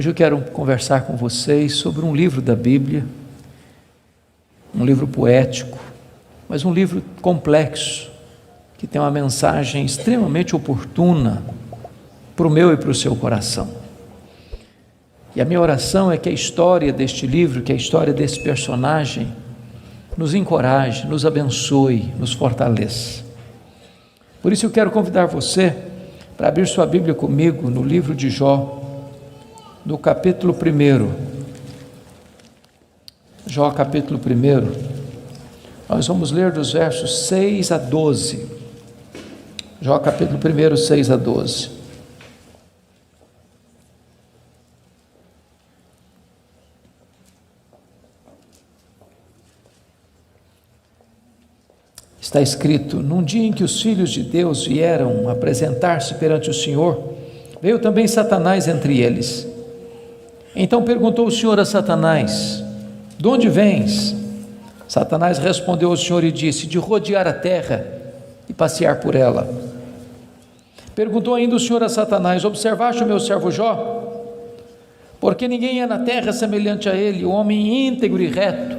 Hoje eu quero conversar com vocês sobre um livro da Bíblia, um livro poético, mas um livro complexo, que tem uma mensagem extremamente oportuna para o meu e para o seu coração. E a minha oração é que a história deste livro, que a história desse personagem, nos encoraje, nos abençoe, nos fortaleça. Por isso eu quero convidar você para abrir sua Bíblia comigo no livro de Jó, no capítulo 1. Jó, capítulo 1. Nós vamos ler dos versos 6 a 12. Jó, capítulo 1, 6 a 12. Está escrito: num dia em que os filhos de Deus vieram apresentar-se perante o Senhor, veio também Satanás entre eles. Então perguntou o Senhor a Satanás: de onde vens? Satanás respondeu ao Senhor e disse: de rodear a terra e passear por ela. Perguntou ainda o Senhor a Satanás: observaste o meu servo Jó? Porque ninguém é na terra semelhante a ele, o homem íntegro e reto,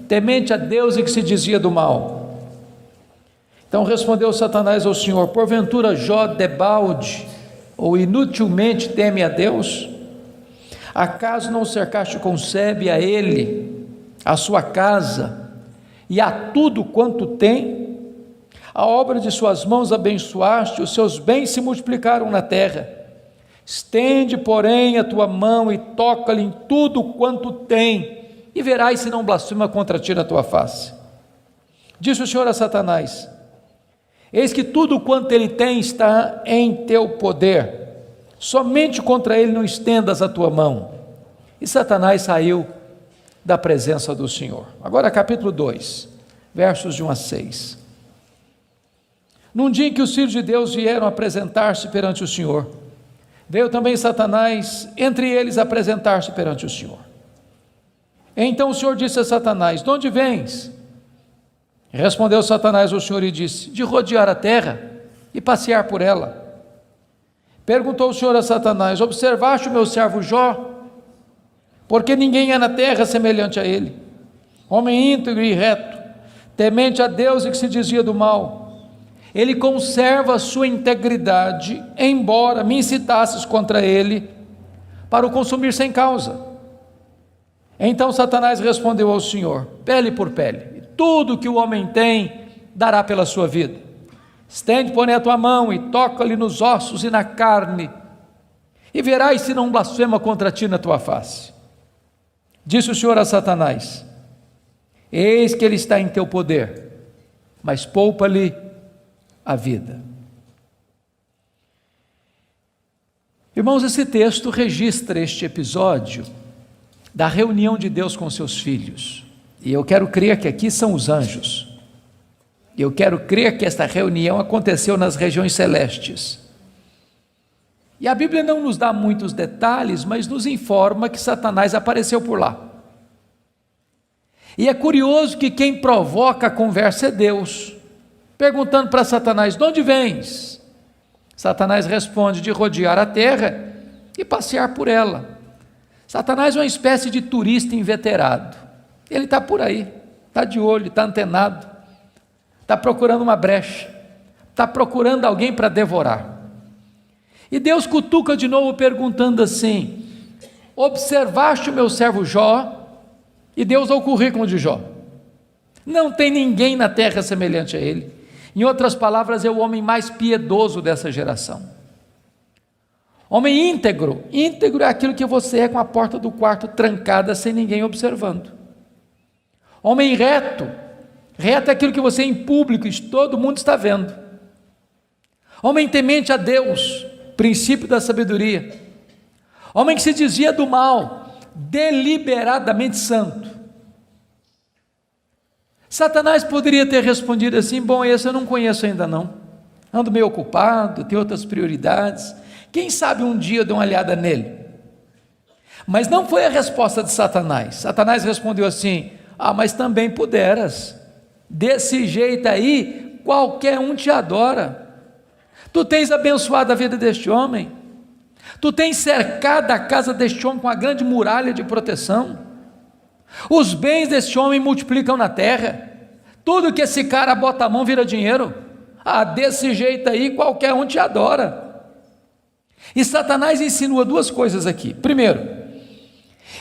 temente a Deus e que se desvia do mal. Então respondeu Satanás ao Senhor: porventura Jó debalde ou inutilmente teme a Deus? Acaso não cercaste com sebe a ele, a sua casa e a tudo quanto tem? A obra de suas mãos abençoaste, os seus bens se multiplicaram na terra. Estende, porém, a tua mão e toca-lhe em tudo quanto tem, e verás se não blasfema contra ti na tua face. Disse o Senhor a Satanás: eis que tudo quanto ele tem está em teu poder, somente contra ele não estendas a tua mão. E Satanás saiu da presença do Senhor. Agora capítulo 2, versos de 1 a 6. Num dia em que os filhos de Deus vieram apresentar-se perante o Senhor, veio também Satanás entre eles apresentar-se perante o Senhor. Então o Senhor disse a Satanás: de onde vens? Respondeu Satanás ao Senhor e disse: de rodear a terra e passear por ela. Perguntou o Senhor a Satanás: observaste o meu servo Jó? Porque ninguém é na terra semelhante a ele, homem íntegro e reto, temente a Deus e que se desvia do mal. Ele conserva a sua integridade, embora me incitasses contra ele para o consumir sem causa. Então Satanás respondeu ao Senhor: pele por pele, tudo que o homem tem dará pela sua vida. Estende, porém, a tua mão e toca-lhe nos ossos e na carne, e verás se não blasfema contra ti na tua face. Disse o Senhor a Satanás: eis que ele está em teu poder, mas poupa-lhe a vida. Irmãos, esse texto registra este episódio da reunião de Deus com seus filhos, e eu quero crer que aqui são os anjos. Eu quero crer que esta reunião aconteceu nas regiões celestes. E a Bíblia não nos dá muitos detalhes, mas nos informa que Satanás apareceu por lá. E é curioso que quem provoca a conversa é Deus, perguntando para Satanás: de onde vens? Satanás responde: de rodear a terra e passear por ela. Satanás é uma espécie de turista inveterado. Ele está por aí, está de olho, está antenado, está procurando uma brecha, está procurando alguém para devorar. E Deus cutuca de novo perguntando assim: observaste o meu servo Jó? E Deus dá o currículo de Jó. Não tem ninguém na terra semelhante a ele. Em outras palavras, é o homem mais piedoso dessa geração. Homem íntegro. Íntegro é aquilo que você é com a porta do quarto trancada sem ninguém observando. Homem reto. Reto é aquilo que você é em público e todo mundo está vendo. Homem temente a Deus, princípio da sabedoria. Homem que se desvia do mal, deliberadamente santo. Satanás poderia ter respondido assim: bom, esse eu não conheço ainda não, ando meio ocupado, tenho outras prioridades, quem sabe um dia eu dou uma olhada nele. Mas não foi a resposta de Satanás. Satanás respondeu assim: mas também puderas, desse jeito aí, qualquer um te adora. Tu tens abençoado a vida deste homem, Tu tens cercado a casa deste homem com uma grande muralha de proteção. Os bens deste homem multiplicam na terra. Tudo que esse cara bota a mão vira dinheiro. Desse jeito aí qualquer um te adora. E Satanás insinua duas coisas aqui. Primeiro,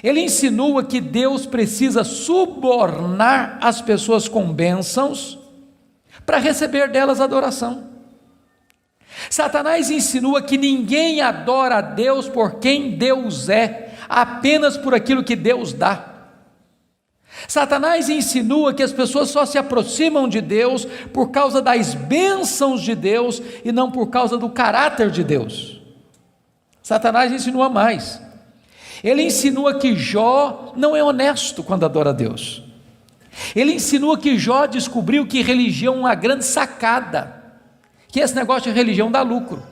ele insinua que Deus precisa subornar as pessoas com bênçãos para receber delas adoração. Satanás insinua que ninguém adora a Deus por quem Deus é, apenas por aquilo que Deus dá. Satanás insinua que as pessoas só se aproximam de Deus por causa das bênçãos de Deus e não por causa do caráter de Deus. Satanás insinua mais. Ele insinua que Jó não é honesto quando adora a Deus. Ele insinua que Jó descobriu que religião é uma grande sacada, que esse negócio de religião dá lucro,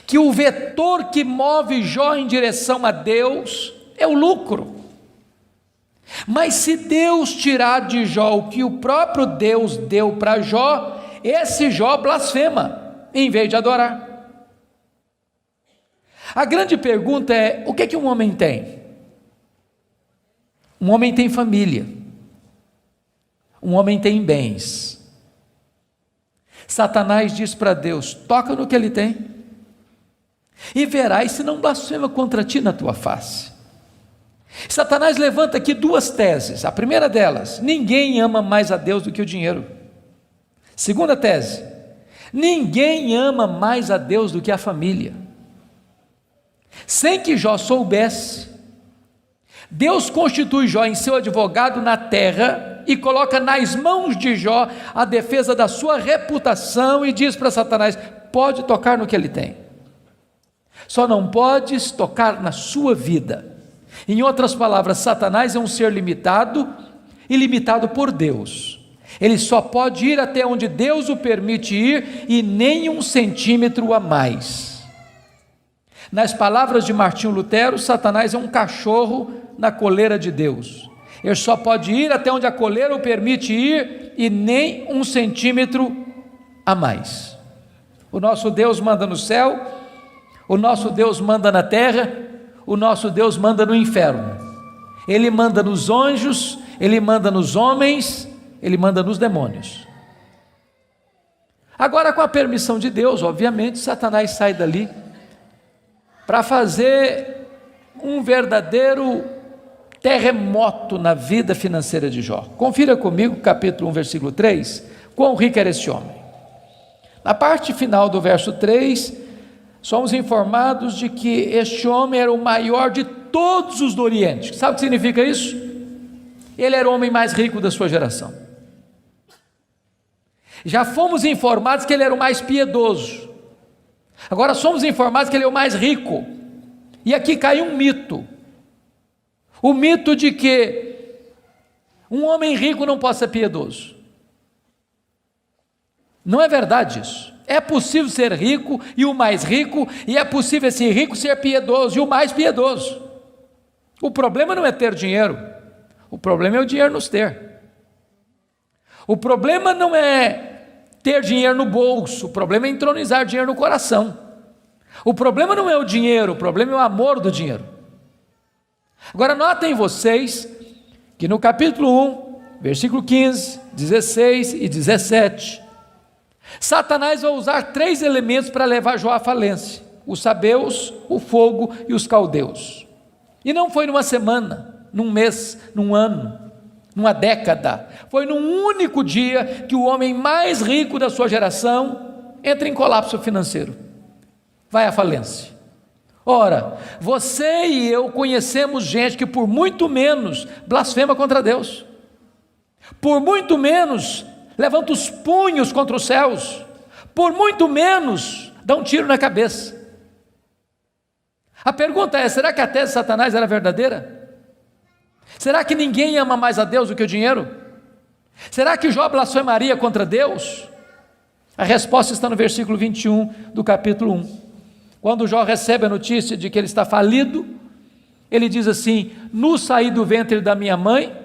que o vetor que move Jó em direção a Deus é o lucro. Mas se Deus tirar de Jó o que o próprio Deus deu para Jó, esse Jó blasfema, em vez de adorar. A grande pergunta é: o que é que um homem tem? Um homem tem família, um homem tem bens. Satanás diz para Deus: toca no que ele tem, e verás se não blasfema contra ti na tua face. Satanás levanta aqui duas teses. A primeira delas: ninguém ama mais a Deus do que o dinheiro. Segunda tese: ninguém ama mais a Deus do que a família. Sem que Jó soubesse, Deus constitui Jó em seu advogado na terra e coloca nas mãos de Jó a defesa da sua reputação e diz para Satanás: pode tocar no que ele tem, só não podes tocar na sua vida. Em outras palavras, Satanás é um ser limitado e limitado por Deus. Ele só pode ir até onde Deus o permite ir e nem 1 centímetro a mais. Nas palavras de Martinho Lutero, Satanás é um cachorro na coleira de Deus. Ele só pode ir até onde a coleira o permite ir e nem 1 centímetro a mais. O nosso Deus manda no céu, o nosso Deus manda na terra, o nosso Deus manda no inferno. Ele manda nos anjos, ele manda nos homens, ele manda nos demônios. Agora, com a permissão de Deus, obviamente, Satanás sai dali para fazer um verdadeiro terremoto na vida financeira de Jó. Confira comigo, capítulo 1, versículo 3, quão rico era este homem. Na parte final do verso 3, somos informados de que este homem era o maior de todos os do Oriente. Sabe o que significa isso? Ele era o homem mais rico da sua geração. Já fomos informados que ele era o mais piedoso. Agora somos informados que ele é o mais rico. E aqui cai um mito. O mito de que um homem rico não pode ser piedoso. Não é verdade isso. É possível ser rico e o mais rico, e é possível esse rico ser piedoso e o mais piedoso. O problema não é ter dinheiro, o problema é o dinheiro nos ter. O problema não é ter dinheiro no bolso, o problema é entronizar dinheiro no coração. O problema não é o dinheiro, o problema é o amor do dinheiro. Agora notem vocês que no capítulo 1, versículo 15, 16 e 17, Satanás vai usar 3 elementos para levar Jó à falência: os sabeus, o fogo e os caldeus. E não foi numa semana, num mês, num ano, numa década, foi num único dia que o homem mais rico da sua geração entra em colapso financeiro, vai à falência. Ora, você e eu conhecemos gente que por muito menos blasfema contra Deus, por muito menos levanta os punhos contra os céus, por muito menos dá um tiro na cabeça. A pergunta é: será que a tese de Satanás era verdadeira? Será que ninguém ama mais a Deus do que o dinheiro? Será que Jó blasfemaria contra Deus? A resposta está no versículo 21 do capítulo 1. Quando Jó recebe a notícia de que ele está falido, ele diz assim: nu saí do ventre da minha mãe,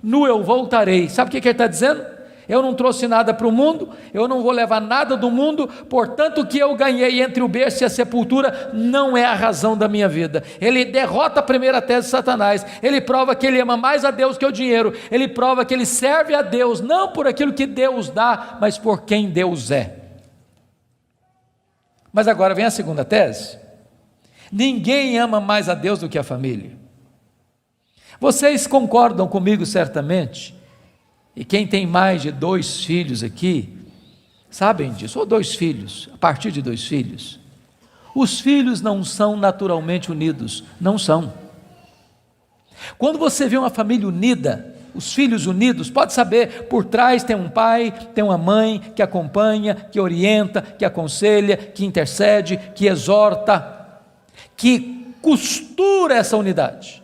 nu eu voltarei. Sabe o que ele está dizendo? eu não trouxe nada para o mundo, eu não vou levar nada do mundo, portanto o que eu ganhei entre o berço e a sepultura não é a razão da minha vida. Ele derrota a primeira tese de Satanás, ele prova que ele ama mais a Deus que o dinheiro, ele prova que ele serve a Deus, não por aquilo que Deus dá, mas por quem Deus é. Mas agora vem a segunda tese: ninguém ama mais a Deus do que a família. Vocês concordam comigo certamente, e quem tem mais de 2 filhos aqui, sabem disso, ou 2 filhos, a partir de 2 filhos, os filhos não são naturalmente unidos, não são. Quando você vê uma família unida, os filhos unidos, pode saber, por trás tem um pai, tem uma mãe que acompanha, que orienta, que aconselha, que intercede, que exorta, que costura essa unidade.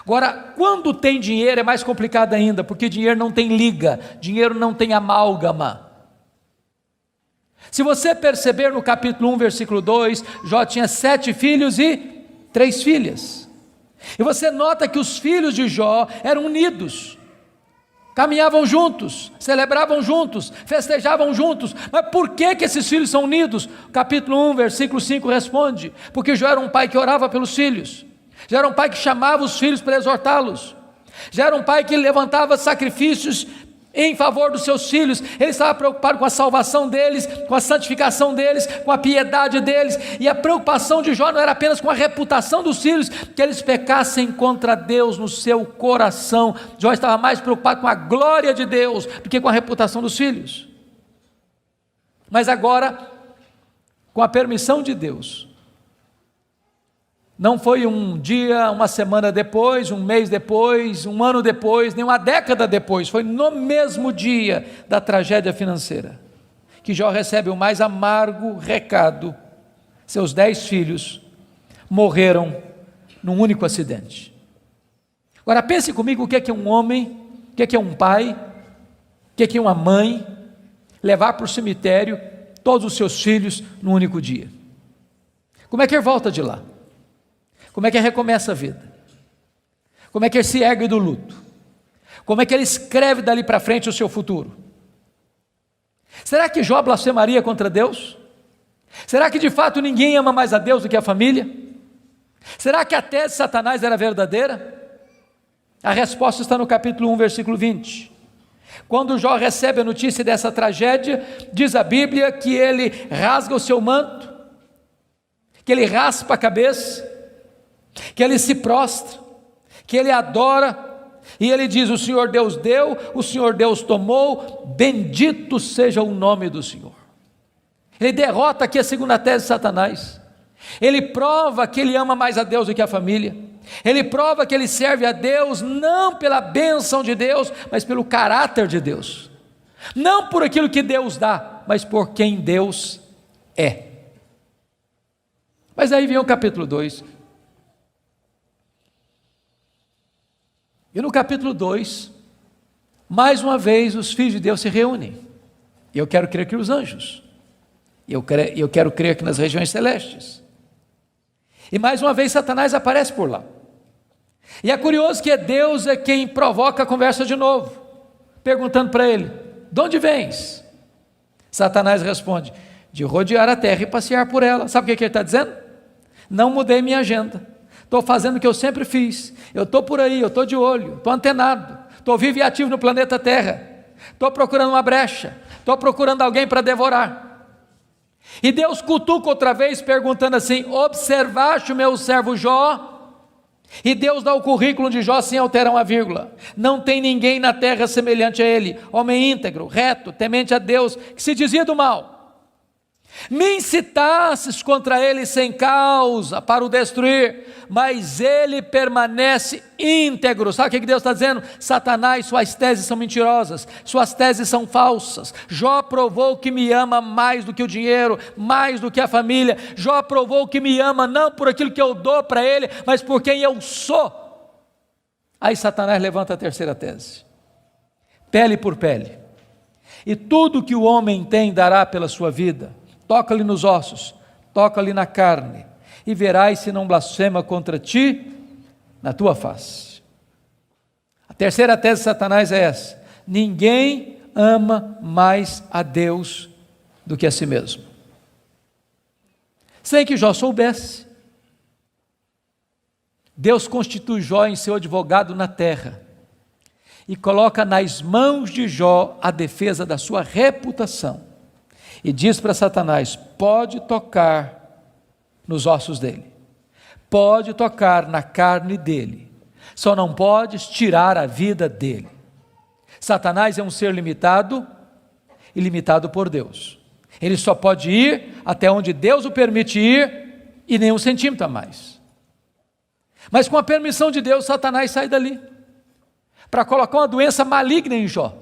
Agora, quando tem dinheiro é mais complicado ainda, porque dinheiro não tem liga, dinheiro não tem amálgama. Se você perceber no capítulo 1, versículo 2, Jó tinha 7 filhos e 3 filhas. E você nota que os filhos de Jó eram unidos, caminhavam juntos, celebravam juntos, festejavam juntos. Mas por que esses filhos são unidos? Capítulo 1, versículo 5 responde: porque Jó era um pai que orava pelos filhos, já era um pai que chamava os filhos para exortá-los, já era um pai que levantava sacrifícios em favor dos seus filhos. Ele estava preocupado com a salvação deles, com a santificação deles, com a piedade deles, e a preocupação de Jó não era apenas com a reputação dos filhos, que eles pecassem contra Deus no seu coração. Jó estava mais preocupado com a glória de Deus do que com a reputação dos filhos. Mas agora, com a permissão de Deus, não foi um dia, uma semana depois, um mês depois, um ano depois, nem uma década depois, foi no mesmo dia da tragédia financeira, que Jó recebe o mais amargo recado: seus 10 filhos morreram num único acidente. Agora pense comigo, o que é um homem, o que é um pai, o que é uma mãe, levar para o cemitério todos os seus filhos num único dia. Como é que ele volta de lá? Como é que ele recomeça a vida? Como é que ele se ergue do luto? Como é que ele escreve dali para frente o seu futuro? Será que Jó blasfemaria contra Deus? Será que de fato ninguém ama mais a Deus do que a família? Será que a tese de Satanás era verdadeira? A resposta está no capítulo 1, versículo 20. Quando Jó recebe a notícia dessa tragédia, diz a Bíblia que ele rasga o seu manto, que ele raspa a cabeça, que ele se prostra, que ele adora, e ele diz: o Senhor Deus deu, o Senhor Deus tomou, bendito seja o nome do Senhor. Ele derrota aqui a segunda tese de Satanás, ele prova que ele ama mais a Deus do que a família, ele prova que ele serve a Deus não pela bênção de Deus, mas pelo caráter de Deus, não por aquilo que Deus dá, mas por quem Deus é. Mas aí vem o capítulo 2, e no capítulo 2, mais uma vez os filhos de Deus se reúnem. Eu quero crer que os anjos, eu quero crer que nas regiões celestes, e mais uma vez Satanás aparece por lá. E é curioso que Deus é quem provoca a conversa de novo, perguntando para ele: de onde vens? Satanás responde: de rodear a terra e passear por ela. Sabe o que ele está dizendo? Não mudei minha agenda, estou fazendo o que eu sempre fiz, eu estou por aí, eu estou de olho, estou antenado, estou vivo e ativo no planeta Terra, estou procurando uma brecha, estou procurando alguém para devorar. E Deus cutuca outra vez, perguntando assim: observaste o meu servo Jó? E Deus dá o currículo de Jó sem alterar uma vírgula: não tem ninguém na terra semelhante a ele, homem íntegro, reto, temente a Deus, que se desvia do mal. Me incitasses contra ele sem causa para o destruir, mas ele permanece íntegro. Sabe o que Deus está dizendo? Satanás, suas teses são mentirosas, suas teses são falsas. Jó provou que me ama mais do que o dinheiro, mais do que a família. Jó provou que me ama não por aquilo que eu dou para ele, mas por quem eu sou. Aí Satanás levanta a terceira tese: pele por pele, e tudo que o homem tem dará pela sua vida. Toca-lhe nos ossos, toca-lhe na carne, e verás se não blasfema contra ti na tua face. A terceira tese de Satanás é essa: ninguém ama mais a Deus do que a si mesmo. Sem que Jó soubesse, Deus constitui Jó em seu advogado na terra e coloca nas mãos de Jó a defesa da sua reputação. E diz para Satanás: pode tocar nos ossos dele, pode tocar na carne dele, só não podes tirar a vida dele. Satanás é um ser limitado e limitado por Deus. Ele só pode ir até onde Deus o permite ir e nem um centímetro a mais. Mas com a permissão de Deus, Satanás sai dali para colocar uma doença maligna em Jó,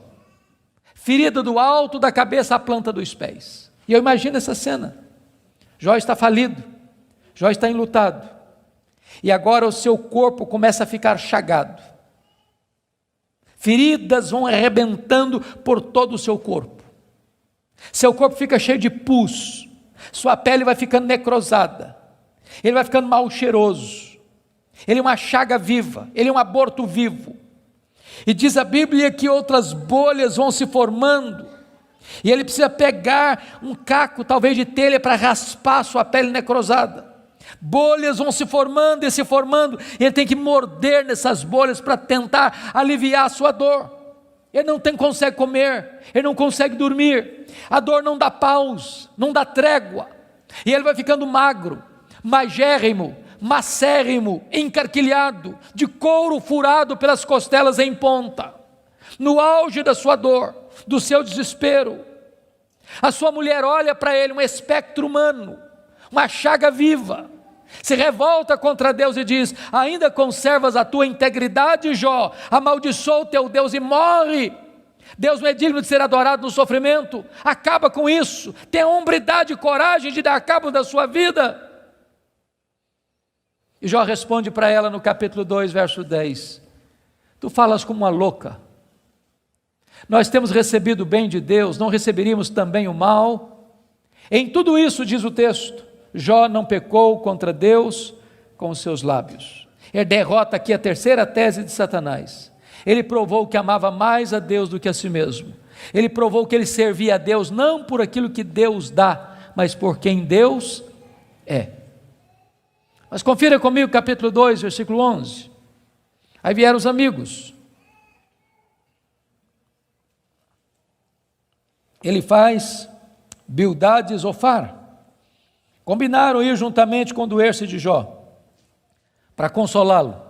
ferida do alto da cabeça à planta dos pés. E eu imagino essa cena. Jó está falido, Jó está enlutado, e agora o seu corpo começa a ficar chagado. Feridas vão arrebentando por todo o seu corpo. Seu corpo fica cheio de pus, sua pele vai ficando necrosada, ele vai ficando mal cheiroso, ele é uma chaga viva, ele é um aborto vivo. E diz a Bíblia que outras bolhas vão se formando, e ele precisa pegar um caco, talvez de telha, para raspar sua pele necrosada. Bolhas vão se formando e se formando, e ele tem que morder nessas bolhas para tentar aliviar a sua dor. Ele não consegue comer, ele não consegue dormir, a dor não dá pausa, não dá trégua, e ele vai ficando magro, magérrimo, macérrimo, encarquilhado, de couro furado pelas costelas em ponta, no auge da sua dor, do seu desespero. A sua mulher olha para ele, um espectro humano, uma chaga viva, se revolta contra Deus e diz: ainda conservas a tua integridade, Jó? Amaldiçoa o teu Deus e morre. Deus não é digno de ser adorado no sofrimento. Acaba com isso, tenha hombridade e coragem de dar cabo da sua vida. E Jó responde para ela no capítulo 2, verso 10: tu falas como uma louca. Nós temos recebido o bem de Deus, não receberíamos também o mal? Em tudo isso, diz o texto, Jó não pecou contra Deus com os seus lábios. Ele derrota aqui a terceira tese de Satanás. Ele provou que amava mais a Deus do que a si mesmo. Ele provou que ele servia a Deus não por aquilo que Deus dá, mas por quem Deus é. Mas confira comigo capítulo 2, versículo 11. Aí vieram os amigos. Elifaz, Bildade e Zofar combinaram ir juntamente condoer-se de Jó, para consolá-lo.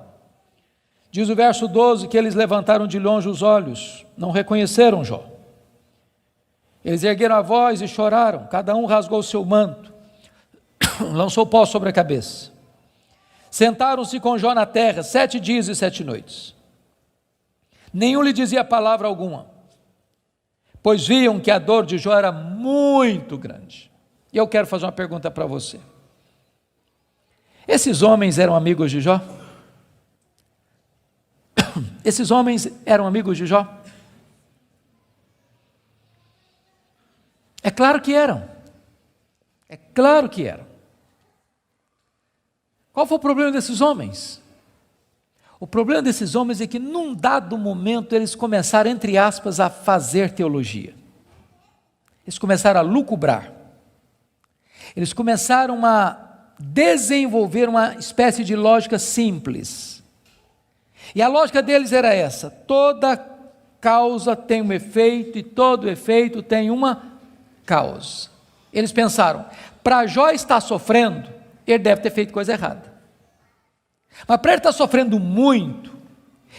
Diz o verso 12 que eles levantaram de longe os olhos, não reconheceram Jó. Eles ergueram a voz e choraram, cada um rasgou o seu manto, lançou pó sobre a cabeça. Sentaram-se com Jó na terra 7 dias e 7 noites. Nenhum lhe dizia palavra alguma, pois viam que a dor de Jó era muito grande. E eu quero fazer uma pergunta para você. Esses homens eram amigos de Jó? Esses homens eram amigos de Jó? É claro que eram. É claro que eram. Qual foi o problema desses homens? O problema desses homens é que num dado momento eles começaram, entre aspas, a fazer teologia. Eles começaram a lucubrar. Eles começaram a desenvolver uma espécie de lógica simples. E a lógica deles era essa: toda causa tem um efeito e todo efeito tem uma causa. Eles pensaram, para Jó estar sofrendo, ele deve ter feito coisa errada. Mas para ele estar sofrendo muito,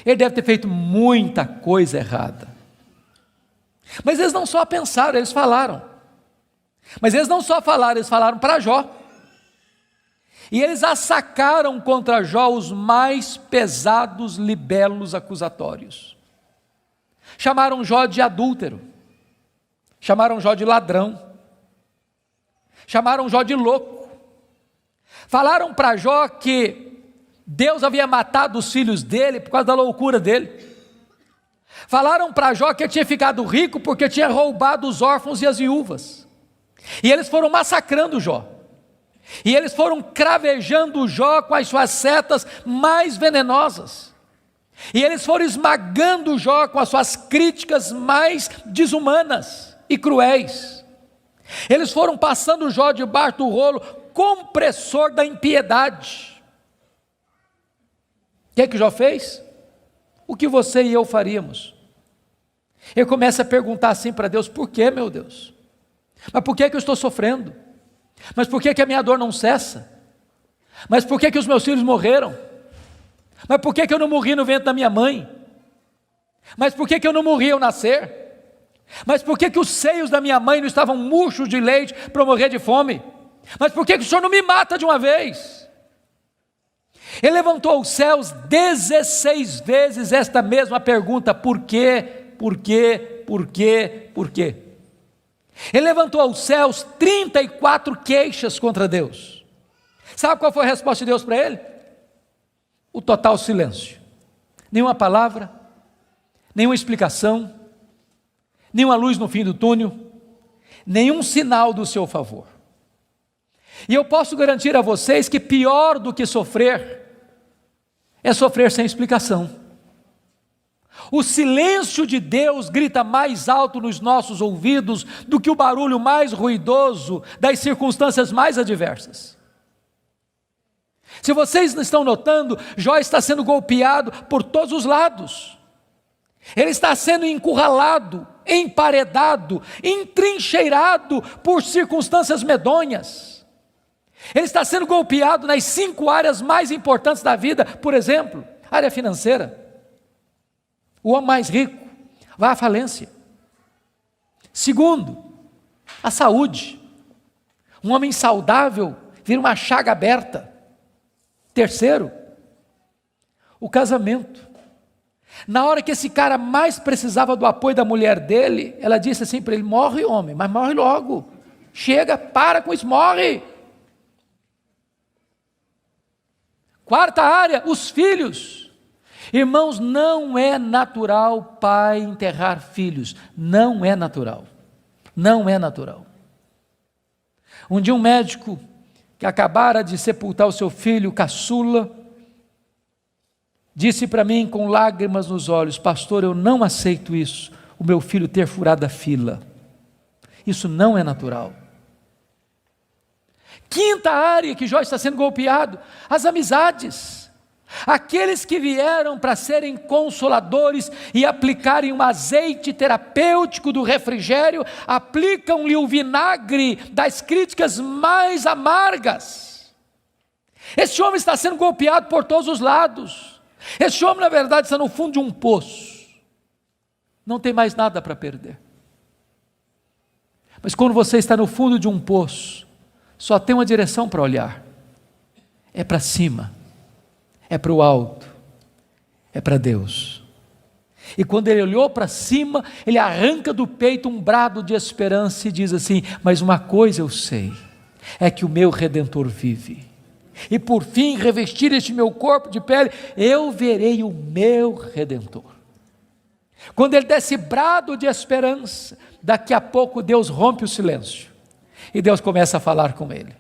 ele deve ter feito muita coisa errada. Mas eles não só pensaram, eles falaram. Mas eles não só falaram, eles falaram para Jó. E eles assacaram contra Jó os mais pesados libelos acusatórios. Chamaram Jó de adúltero, chamaram Jó de ladrão, chamaram Jó de louco. Falaram para Jó que Deus havia matado os filhos dele por causa da loucura dele. Falaram para Jó que ele tinha ficado rico porque tinha roubado os órfãos e as viúvas. E eles foram massacrando Jó. E eles foram cravejando Jó com as suas setas mais venenosas. E eles foram esmagando Jó com as suas críticas mais desumanas e cruéis. Eles foram passando Jó debaixo do rolo compressor da impiedade. O que é que Jó fez? O que você e eu faríamos? Ele começa a perguntar assim para Deus: por que, meu Deus? Mas por que eu estou sofrendo? Mas por que a minha dor não cessa? Mas por que os meus filhos morreram? Mas por que eu não morri no ventre da minha mãe? Mas por que eu não morri ao nascer? Mas por que os seios da minha mãe não estavam murchos de leite para eu morrer de fome? Mas por que o Senhor não me mata de uma vez? Ele levantou os céus 16 vezes esta mesma pergunta: por quê, por quê, por quê, por quê? Ele levantou aos céus 34 queixas contra Deus. Sabe qual foi a resposta de Deus para ele? O total silêncio. Nenhuma palavra, nenhuma explicação, nenhuma luz no fim do túnel, nenhum sinal do seu favor. E eu posso garantir a vocês que pior do que sofrer é sofrer sem explicação. O silêncio de Deus grita mais alto nos nossos ouvidos do que o barulho mais ruidoso das circunstâncias mais adversas. Se vocês não estão notando, Jó está sendo golpeado por todos os lados. Ele está sendo encurralado, emparedado, entrincheirado por circunstâncias medonhas. Ele está sendo golpeado nas 5 áreas mais importantes da vida. Por exemplo, área financeira. O homem mais rico vai à falência. Segundo, a saúde. Um homem saudável vira uma chaga aberta. Terceiro, o casamento. Na hora que esse cara mais precisava do apoio da mulher dele, ela disse assim para ele: morre, homem, mas morre logo. Chega, para com isso, morre. Quarta área, os filhos. Irmãos, não é natural pai enterrar filhos. Não é natural. Não é natural. Um dia um médico que acabara de sepultar o seu filho caçula, disse para mim com lágrimas nos olhos: pastor, eu não aceito isso, o meu filho ter furado a fila. Isso não é natural. Quinta área que Jó está sendo golpeado: as amizades. Aqueles que vieram para serem consoladores e aplicarem um azeite terapêutico do refrigério, aplicam-lhe o vinagre das críticas mais amargas. Esse homem está sendo golpeado por todos os lados. Esse homem, na verdade, está no fundo de um poço. Não tem mais nada para perder. Mas quando você está no fundo de um poço, só tem uma direção para olhar: é para cima. É para o alto, é para Deus. E quando ele olhou para cima, ele arranca do peito um brado de esperança e diz assim: mas uma coisa eu sei, é que o meu Redentor vive, e por fim revestir este meu corpo de pele, eu verei o meu Redentor. Quando ele dá esse brado de esperança, daqui a pouco Deus rompe o silêncio, e Deus começa a falar com ele.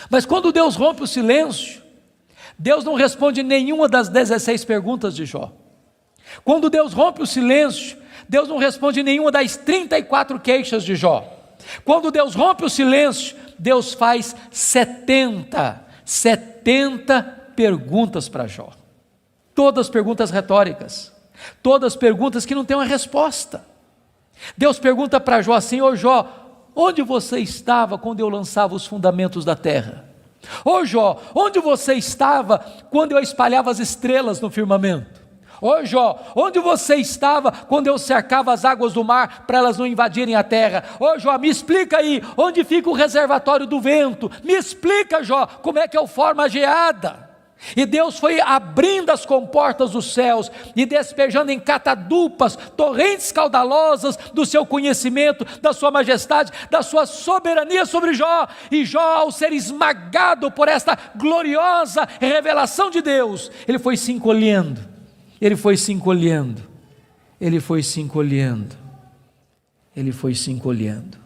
Mas quando Deus rompe o silêncio, Deus não responde nenhuma das 16 perguntas de Jó. Quando Deus rompe o silêncio, Deus não responde nenhuma das 34 queixas de Jó. Quando Deus rompe o silêncio, Deus faz 70 perguntas para Jó. Todas perguntas retóricas, todas perguntas que não têm uma resposta. Deus pergunta para Jó assim: ô Jó, onde você estava quando eu lançava os fundamentos da terra? Ô Jó, onde você estava quando eu espalhava as estrelas no firmamento? Ô Jó, onde você estava quando eu cercava as águas do mar para elas não invadirem a terra? Ô Jó, me explica aí, onde fica o reservatório do vento? Me explica, Jó, como é que eu formo a geada? E Deus foi abrindo as comportas dos céus e despejando em catadupas, torrentes caudalosas do seu conhecimento, da sua majestade, da sua soberania sobre Jó. E Jó, ao ser esmagado por esta gloriosa revelação de Deus, ele foi se encolhendo, ele foi se encolhendo, ele foi se encolhendo, ele foi se encolhendo,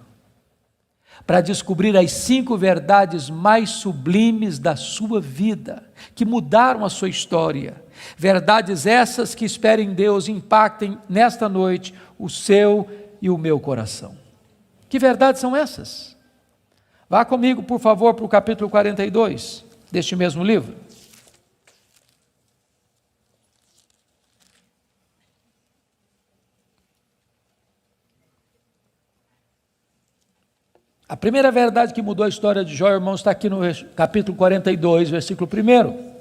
para descobrir as 5 verdades mais sublimes da sua vida, que mudaram a sua história Verdades essas que espero em Deus impactem nesta noite o seu e o meu coração. Que verdades são essas? Vá comigo, por favor, para o capítulo 42 deste mesmo livro. A primeira verdade que mudou a história de Jó, irmãos, está aqui no capítulo 42, versículo 1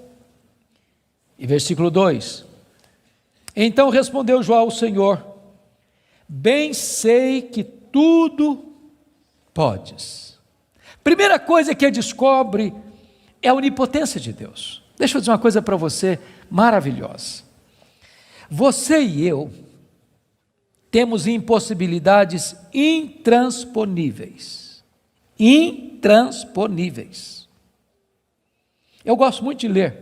e versículo 2. Então respondeu Jó ao Senhor: bem sei que tudo podes. Primeira coisa que ele descobre é a onipotência de Deus. Deixa eu dizer uma coisa para você maravilhosa. Você e eu temos impossibilidades intransponíveis. Intransponíveis. Eu gosto muito de ler.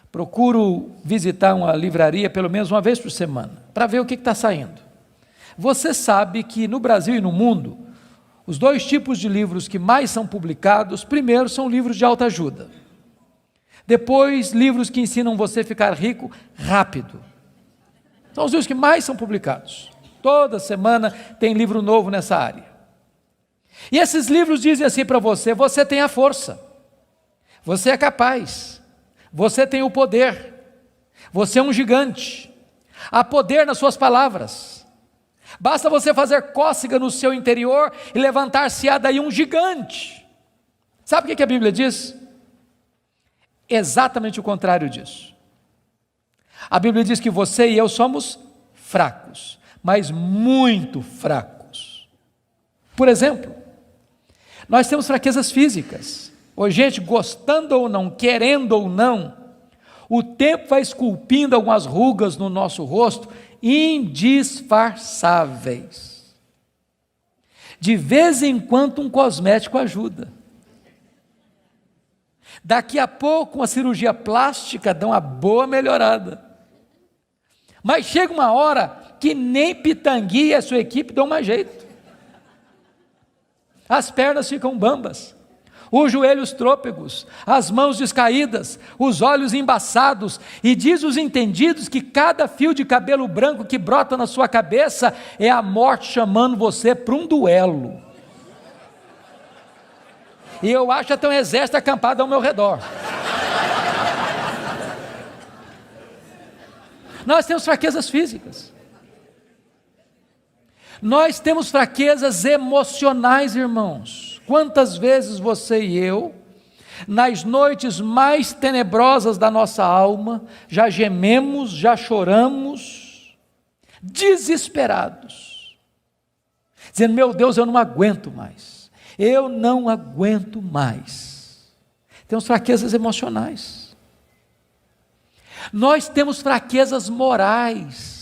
Procuro visitar uma livraria pelo menos uma vez por semana, para ver o que está saindo. Você sabe que no Brasil e no mundo, os dois tipos de livros que mais são publicados, primeiro são livros de autoajuda. Depois, livros que ensinam você a ficar rico rápido. São os livros que mais são publicados. Toda semana tem livro novo nessa área. E esses livros dizem assim para você: você tem a força, você é capaz, você tem o poder, você é um gigante, há poder nas suas palavras, basta você fazer cócega no seu interior e levantar-se-á daí um gigante. Sabe o que a Bíblia diz? Exatamente o contrário disso. A Bíblia diz que você e eu somos fracos, mas muito fracos. Por exemplo, nós temos fraquezas físicas. Hoje, gente, gostando ou não, querendo ou não, o tempo vai esculpindo algumas rugas no nosso rosto, indisfarçáveis. De vez em quando um cosmético ajuda. Daqui a pouco uma cirurgia plástica dá uma boa melhorada. Mas chega uma hora que nem Pitangui e a sua equipe dão mais jeito. As pernas ficam bambas, os joelhos trôpegos, as mãos descaídas, os olhos embaçados, e diz os entendidos que cada fio de cabelo branco que brota na sua cabeça é a morte chamando você para um duelo. E eu acho até um exército acampado ao meu redor. Nós temos fraquezas físicas. Nós temos fraquezas emocionais, irmãos. Quantas vezes você e eu, nas noites mais tenebrosas da nossa alma, já gememos, já choramos, desesperados, dizendo: meu Deus, eu não aguento mais, eu não aguento mais. Temos fraquezas emocionais. Nós temos fraquezas morais.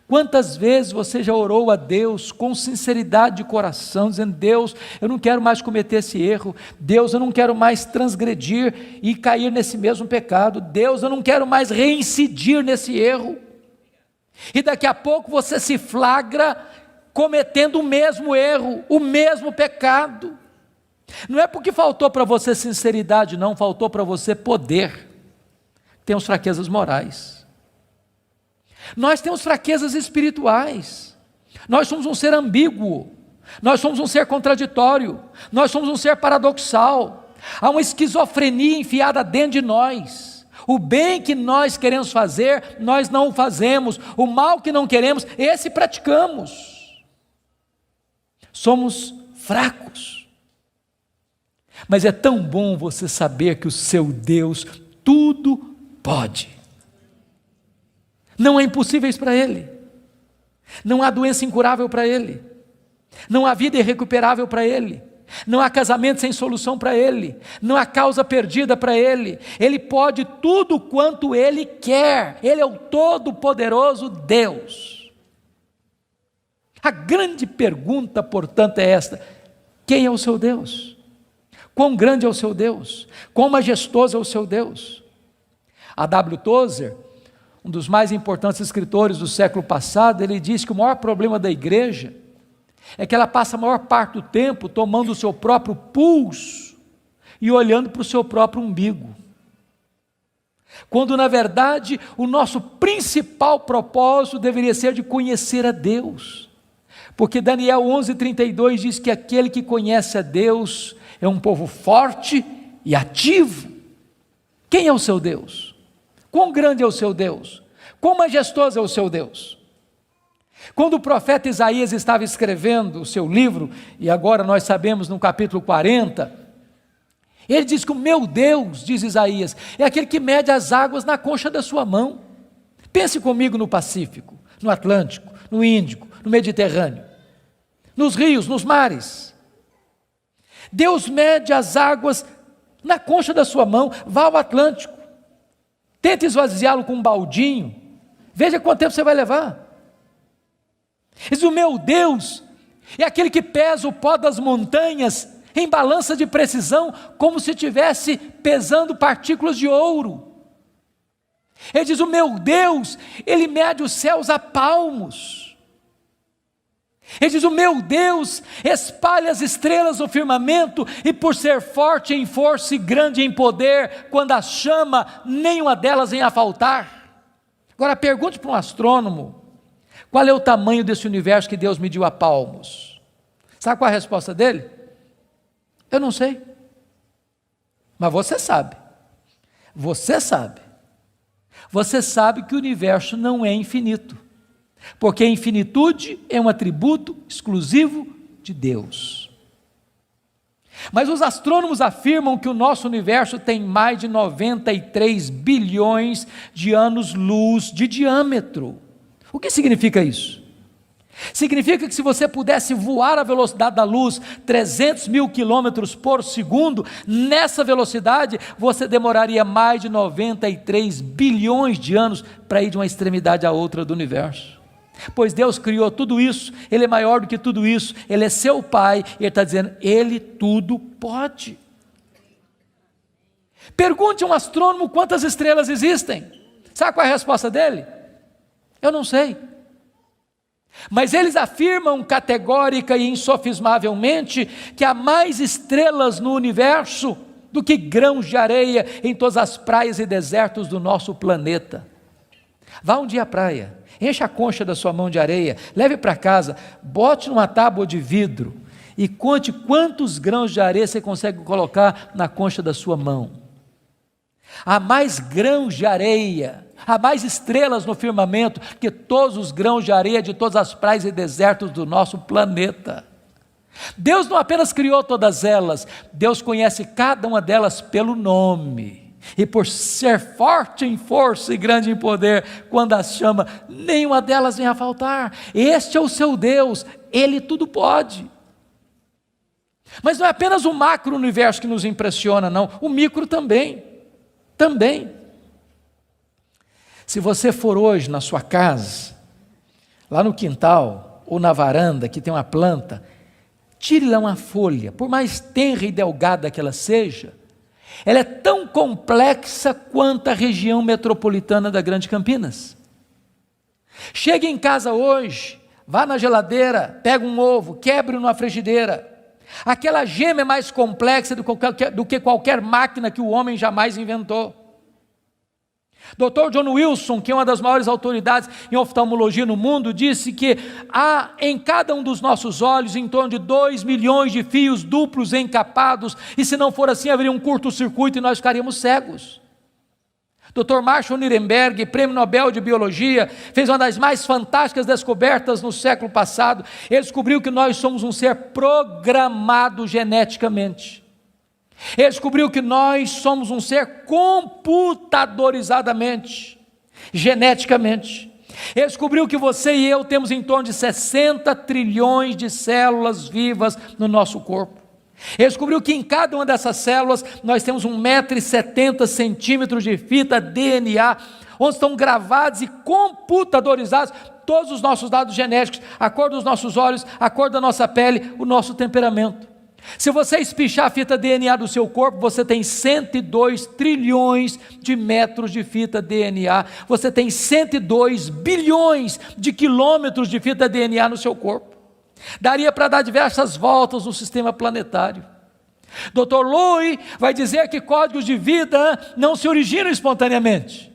Quantas vezes você já orou a Deus com sinceridade de coração, dizendo: Deus, eu não quero mais cometer esse erro, Deus, eu não quero mais transgredir e cair nesse mesmo pecado, Deus, eu não quero mais reincidir nesse erro, e daqui a pouco você se flagra cometendo o mesmo erro, o mesmo pecado. Não é porque faltou para você sinceridade, não, faltou para você poder. Temos fraquezas morais. Nós temos fraquezas espirituais. Nós somos um ser ambíguo, nós somos um ser contraditório, nós somos um ser paradoxal. Há uma esquizofrenia enfiada dentro de nós. O bem que nós queremos fazer, nós não o fazemos. O mal que não queremos, esse praticamos. Somos fracos. Mas é tão bom você saber que o seu Deus tudo pode. Não há impossíveis para Ele, não há doença incurável para Ele, não há vida irrecuperável para Ele, não há casamento sem solução para Ele, não há causa perdida para Ele. Ele pode tudo quanto Ele quer, Ele é o todo-poderoso Deus. A grande pergunta, portanto, é esta: quem é o seu Deus? Quão grande é o seu Deus? Quão majestoso é o seu Deus? A W. Tozer, um dos mais importantes escritores do século passado, ele diz que o maior problema da igreja é que ela passa a maior parte do tempo tomando o seu próprio pulso e olhando para o seu próprio umbigo. quando na verdade o nosso principal propósito deveria ser de conhecer a Deus, porque Daniel 11:32 diz que aquele que conhece a Deus é um povo forte e ativo. Quem é o seu Deus? Quão grande é o seu Deus? Quão majestoso é o seu Deus? Quando o profeta Isaías estava escrevendo o seu livro, e agora nós sabemos no capítulo 40, ele diz que o meu Deus, diz Isaías, é aquele que mede as águas na concha da sua mão. Pense comigo no Pacífico, no Atlântico, no Índico, no Mediterrâneo, nos rios, nos mares. Deus mede as águas na concha da sua mão. Vá ao Atlântico, tente esvaziá-lo com um baldinho, veja quanto tempo você vai levar. Diz: o meu Deus é aquele que pesa o pó das montanhas em balança de precisão, como se estivesse pesando partículas de ouro. Ele diz: o meu Deus, ele mede os céus a palmos. Ele diz: o meu Deus espalha as estrelas no firmamento, e por ser forte em força e grande em poder, quando as chama, nenhuma delas vem a faltar. Agora pergunte para um astrônomo, qual é o tamanho desse universo que Deus mediu a palmos? Sabe qual é a resposta dele? Eu não sei. Mas você sabe. Você sabe. Você sabe que o universo não é infinito, porque a infinitude é um atributo exclusivo de Deus. Mas os astrônomos afirmam que o nosso universo tem mais de 93 bilhões de anos-luz de diâmetro. O que significa isso? Significa que se você pudesse voar à velocidade da luz, 300 mil quilômetros por segundo, nessa velocidade você demoraria mais de 93 bilhões de anos para ir de uma extremidade à outra do universo. Pois Deus criou tudo isso, Ele é maior do que tudo isso, Ele é seu Pai, e Ele está dizendo: Ele tudo pode. Pergunte a um astrônomo quantas estrelas existem. Sabe qual é a resposta dele? Eu não sei. Mas eles afirmam categórica e insofismavelmente que há mais estrelas no universo do que grãos de areia em todas as praias e desertos do nosso planeta. Vá um dia à praia, encha a concha da sua mão de areia, leve para casa, bote numa tábua de vidro e conte quantos grãos de areia você consegue colocar na concha da sua mão. Há mais grãos de areia, há mais estrelas no firmamento que todos os grãos de areia de todas as praias e desertos do nosso planeta. Deus não apenas criou todas elas, Deus conhece cada uma delas pelo nome, e por ser forte em força e grande em poder, quando as chama, nenhuma delas vem a faltar. Este é o seu Deus, Ele tudo pode. Mas não é apenas o macro-universo que nos impressiona, não, o micro também. Se você for hoje na sua casa, lá no quintal ou na varanda que tem uma planta, tire lá uma folha, por mais tenra e delgada que ela seja, ela é tão complexa quanto a região metropolitana da Grande Campinas. Chegue em casa hoje, vá na geladeira, pega um ovo, quebre numa frigideira. Aquela gema é mais complexa do que qualquer máquina que o homem jamais inventou. Dr. John Wilson, que é uma das maiores autoridades em oftalmologia no mundo, disse que há em cada um dos nossos olhos em torno de 2 milhões de fios duplos encapados, e se não for assim haveria um curto-circuito e nós ficaríamos cegos. Dr. Marshall Nirenberg, prêmio Nobel de Biologia, fez uma das mais fantásticas descobertas no século passado. Ele descobriu que nós somos um ser programado geneticamente. Ele descobriu que nós somos um ser computadorizadamente, geneticamente. Ele descobriu que você e eu temos em torno de 60 trilhões de células vivas no nosso corpo. Ele descobriu que em cada uma dessas células nós temos 1,70 m de fita DNA, onde estão gravados e computadorizados todos os nossos dados genéticos, a cor dos nossos olhos, a cor da nossa pele, o nosso temperamento. Se você espichar a fita DNA do seu corpo, você tem 102 trilhões de metros de fita DNA, você tem 102 bilhões de quilômetros de fita DNA no seu corpo. Daria para dar diversas voltas no sistema planetário. Dr. Lowy vai dizer que códigos de vida não se originam espontaneamente.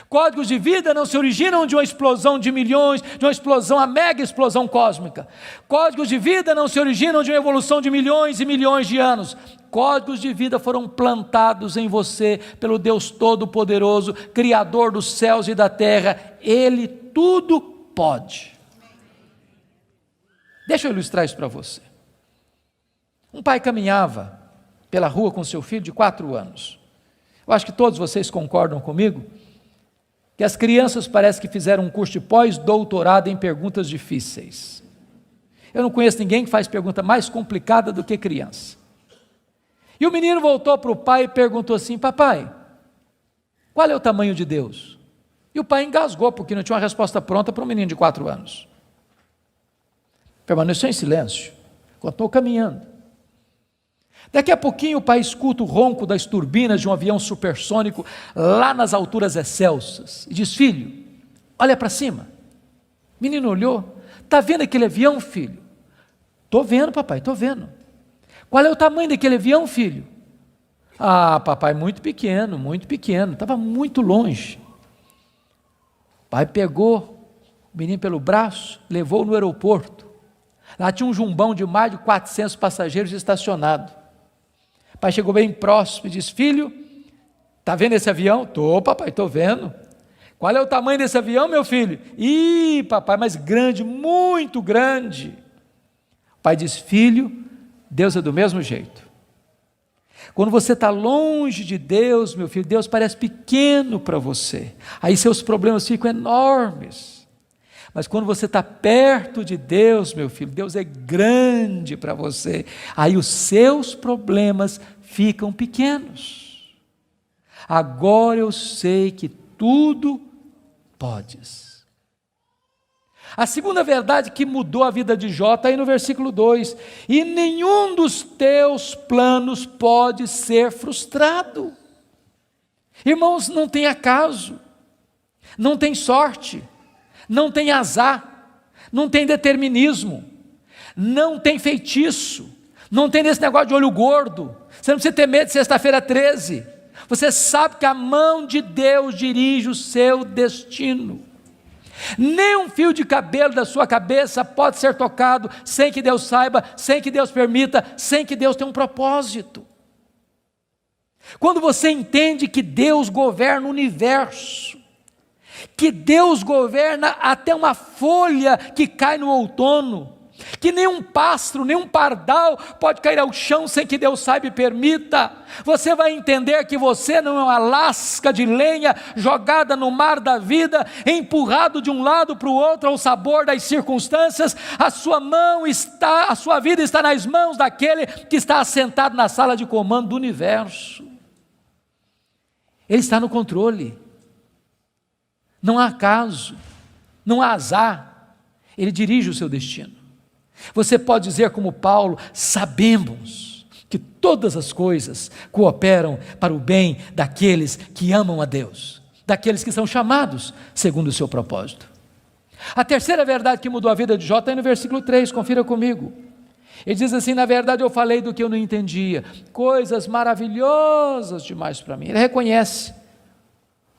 Códigos de vida não se originam de uma explosão de milhões, de uma explosão, a mega explosão cósmica. Códigos de vida não se originam de uma evolução de milhões e milhões de anos. Códigos de vida foram plantados em você pelo Deus Todo-Poderoso, Criador dos céus e da terra. Ele tudo pode. Deixa eu ilustrar isso para você. Um pai caminhava pela rua com seu filho de 4 anos. Eu acho que todos vocês concordam comigo que as crianças parece que fizeram um curso de pós-doutorado em perguntas difíceis. Eu não conheço ninguém que faz pergunta mais complicada do que criança. E o menino voltou para o pai e perguntou assim: papai, qual é o tamanho de Deus? E o pai engasgou, porque não tinha uma resposta pronta para um menino de 4 anos. Permaneceu em silêncio, continuou caminhando. Daqui a pouquinho o pai escuta o ronco das turbinas de um avião supersônico lá nas alturas excelsas e diz: filho, olha para cima. O menino olhou: está vendo aquele avião, filho? Estou vendo, papai, estou vendo. Qual é o tamanho daquele avião, filho? Ah, papai, muito pequeno, estava muito longe. O pai pegou o menino pelo braço, levou no aeroporto. Lá tinha um jumbão de mais de 400 passageiros estacionado. O pai chegou bem próximo e disse: filho, está vendo esse avião? Estou, papai, estou vendo. Qual é o tamanho desse avião, meu filho? Ih, papai, mas grande, muito grande. O pai disse: filho, Deus é do mesmo jeito. Quando você está longe de Deus, meu filho, Deus parece pequeno para você. Aí seus problemas ficam enormes. Mas quando você está perto de Deus, meu filho, Deus é grande para você. Aí os seus problemas ficam pequenos. Agora eu sei que tudo podes. A segunda verdade que mudou a vida de Jó está aí no versículo 2. E nenhum dos teus planos pode ser frustrado. Irmãos, não tem acaso, não tem sorte, não tem azar, não tem determinismo, não tem feitiço, não tem esse negócio de olho gordo. Você não precisa ter medo de sexta-feira 13. Você sabe que a mão de Deus dirige o seu destino. Nem um fio de cabelo da sua cabeça pode ser tocado sem que Deus saiba, sem que Deus permita, sem que Deus tenha um propósito. Quando você entende que Deus governa o universo, que Deus governa até uma folha que cai no outono, que nenhum pássaro, nenhum pardal pode cair ao chão sem que Deus saiba e permita, você vai entender que você não é uma lasca de lenha jogada no mar da vida, empurrado de um lado para o outro ao sabor das circunstâncias. A sua vida está nas mãos daquele que está assentado na sala de comando do universo. Ele está no controle. Não há acaso, não há azar, ele dirige o seu destino. Você pode dizer como Paulo: sabemos que todas as coisas cooperam para o bem daqueles que amam a Deus, daqueles que são chamados segundo o seu propósito. A terceira verdade que mudou a vida de Jó está aí no versículo 3, confira comigo. Ele diz assim: na verdade eu falei do que eu não entendia, coisas maravilhosas demais para mim. Ele reconhece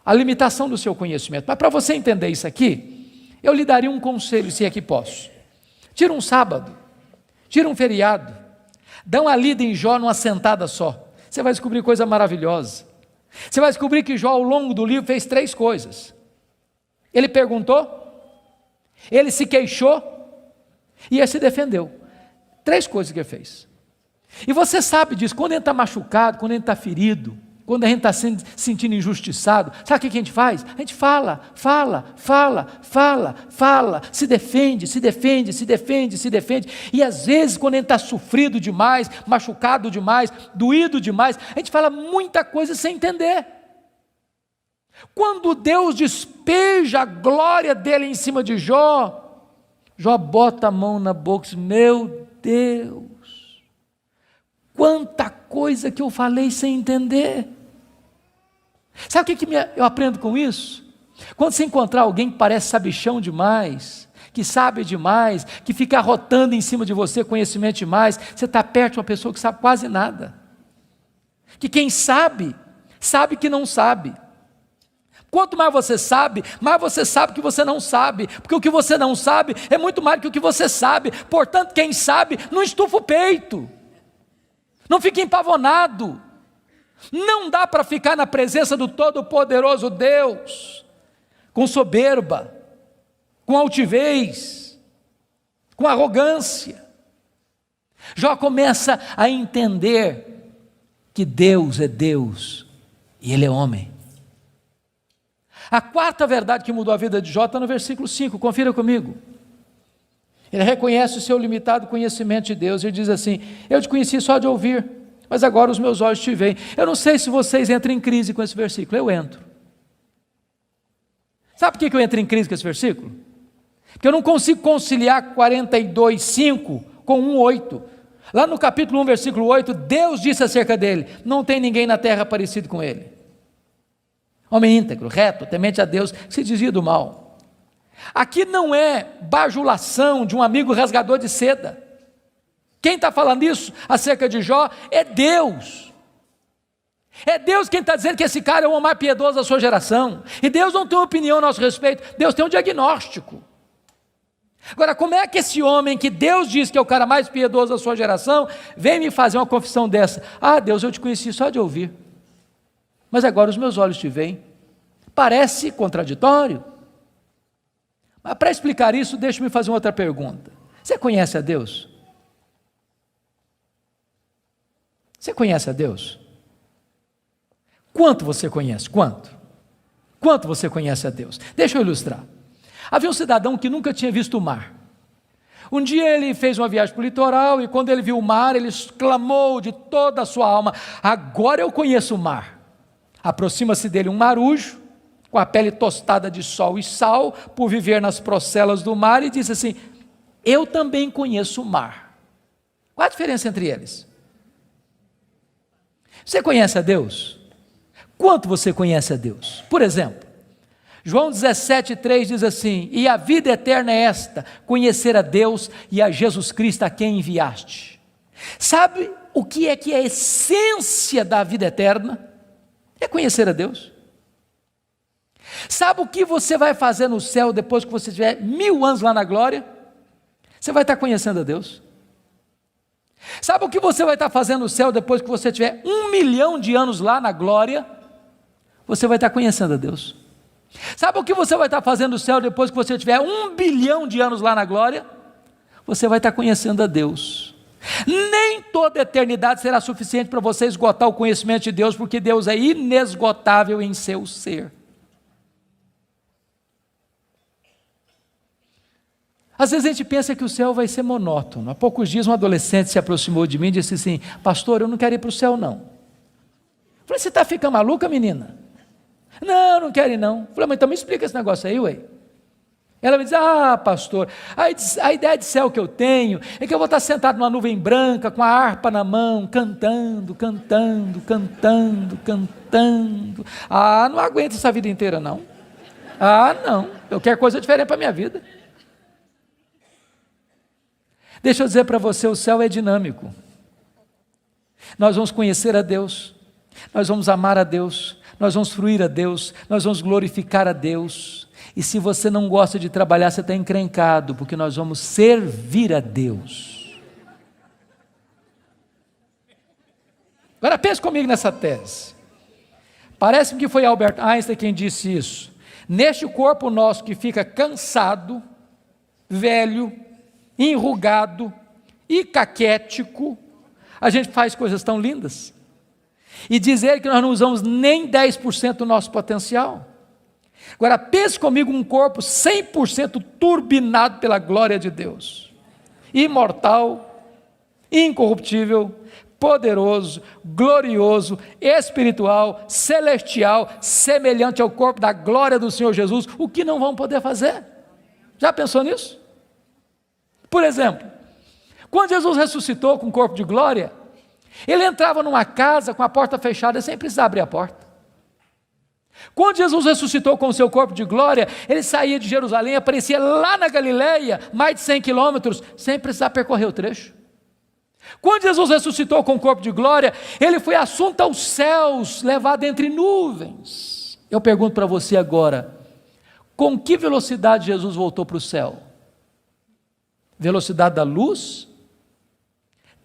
a limitação do seu conhecimento. Mas para você entender isso aqui, eu lhe daria um conselho, se é que posso. Tira um sábado, tira um feriado, dá uma lida em Jó numa sentada só. Você vai descobrir coisa maravilhosa. Você vai descobrir que Jó, ao longo do livro, fez 3 coisas. Ele perguntou, ele se queixou e ele se defendeu. 3 coisas que ele fez. E você sabe disso, quando ele está machucado, quando ele está ferido, quando a gente está se sentindo injustiçado, sabe o que a gente faz? A gente fala, se defende, e às vezes quando a gente está sofrido demais, machucado demais, doído demais, a gente fala muita coisa sem entender. Quando Deus despeja a glória dele em cima de Jó, Jó bota a mão na boca e diz: meu Deus, quanta coisa que eu falei sem entender. Sabe o que eu aprendo com isso? Quando você encontrar alguém que parece sabichão demais, que sabe demais, que fica arrotando em cima de você conhecimento demais. Você está perto de uma pessoa que sabe quase nada. Que quem sabe, sabe que não sabe. Quanto mais você sabe que você não sabe, porque o que você não sabe é muito mais do que o que você sabe. Portanto, quem sabe, não estufa o peito, não fica empavonado. Não dá para ficar na presença do Todo-Poderoso Deus com soberba, com altivez, com arrogância. Jó começa a entender que Deus é Deus e Ele é homem. A quarta verdade que mudou a vida de Jó está no versículo 5, confira comigo. Ele reconhece o seu limitado conhecimento de Deus, ele diz assim: eu te conheci só de ouvir, mas agora os meus olhos te veem. Eu não sei se vocês entram em crise com esse versículo, eu entro. Sabe por que eu entro em crise com esse versículo? Porque eu não consigo conciliar 42:5 com 1:8. Lá no capítulo 1, versículo 8, Deus disse acerca dele: não tem ninguém na terra parecido com ele. Homem íntegro, reto, temente a Deus, que se desvia do mal. Aqui não é bajulação de um amigo rasgador de seda. Quem está falando isso acerca de Jó é Deus. É Deus quem está dizendo que esse cara é o homem mais piedoso da sua geração. E Deus não tem uma opinião a nosso respeito, Deus tem um diagnóstico. Agora, como é que esse homem que Deus diz que é o cara mais piedoso da sua geração, vem me fazer uma confissão dessa? Ah, Deus, eu te conheci só de ouvir, mas agora os meus olhos te veem. Parece contraditório. Mas para explicar isso, deixe-me fazer uma outra pergunta. Você conhece a Deus? Você conhece a Deus? Quanto você conhece? Quanto? Quanto você conhece a Deus? Deixa eu ilustrar. Havia um cidadão que nunca tinha visto o mar. Um dia ele fez uma viagem para o litoral e quando ele viu o mar, ele exclamou de toda a sua alma: agora eu conheço o mar. Aproxima-se dele um marujo, com a pele tostada de sol e sal, por viver nas procelas do mar, e disse assim: eu também conheço o mar. Qual a diferença entre eles? Você conhece a Deus? Quanto você conhece a Deus? Por exemplo, João 17,3 diz assim: e a vida eterna é esta, conhecer a Deus e a Jesus Cristo a quem enviaste. Sabe o que é a essência da vida eterna? É conhecer a Deus. Sabe o que você vai fazer no céu depois que você tiver 1000 anos lá na glória? Você vai estar conhecendo a Deus. Sabe o que você vai estar fazendo no céu depois que você tiver 1 milhão de anos lá na glória? Você vai estar conhecendo a Deus. Sabe o que você vai estar fazendo no céu depois que você tiver 1 bilhão de anos lá na glória? Você vai estar conhecendo a Deus. Nem toda a eternidade será suficiente para você esgotar o conhecimento de Deus, porque Deus é inesgotável em seu ser. Às vezes a gente pensa que o céu vai ser monótono. Há poucos dias um adolescente se aproximou de mim e disse assim: pastor, eu não quero ir para o céu não. Eu falei: você está ficando maluca, menina? Não quero ir não. Eu falei: mas então me explica esse negócio aí, ué. Ela me diz: ah, pastor, a ideia de céu que eu tenho é que eu vou estar sentado numa nuvem branca, com a harpa na mão, cantando. Ah, não aguento essa vida inteira não. Ah, não, eu quero coisa diferente para a minha vida. Deixa eu dizer para você, o céu é dinâmico. Nós vamos conhecer a Deus, nós vamos amar a Deus, nós vamos fruir a Deus, nós vamos glorificar a Deus. E se você não gosta de trabalhar, você está encrencado, porque nós vamos servir a Deus. Agora pense comigo nessa tese. Parece-me que foi Albert Einstein quem disse isso. Neste corpo nosso que fica cansado, velho, enrugado e caquético, a gente faz coisas tão lindas. E dizer que nós não usamos nem 10% do nosso potencial. Agora pense comigo um corpo 100% turbinado pela glória de Deus, imortal, incorruptível, poderoso, glorioso, espiritual, celestial, semelhante ao corpo da glória do Senhor Jesus. O que não vão poder fazer? Já pensou nisso? Por exemplo, quando Jesus ressuscitou com o corpo de glória, ele entrava numa casa com a porta fechada sem precisar abrir a porta. Quando Jesus ressuscitou com o seu corpo de glória, ele saía de Jerusalém, aparecia lá na Galileia, mais de 100 quilômetros, sem precisar percorrer o trecho. Quando Jesus ressuscitou com o corpo de glória, ele foi assunto aos céus, levado entre nuvens. Eu pergunto para você agora, com que velocidade Jesus voltou para o céu? Velocidade da luz?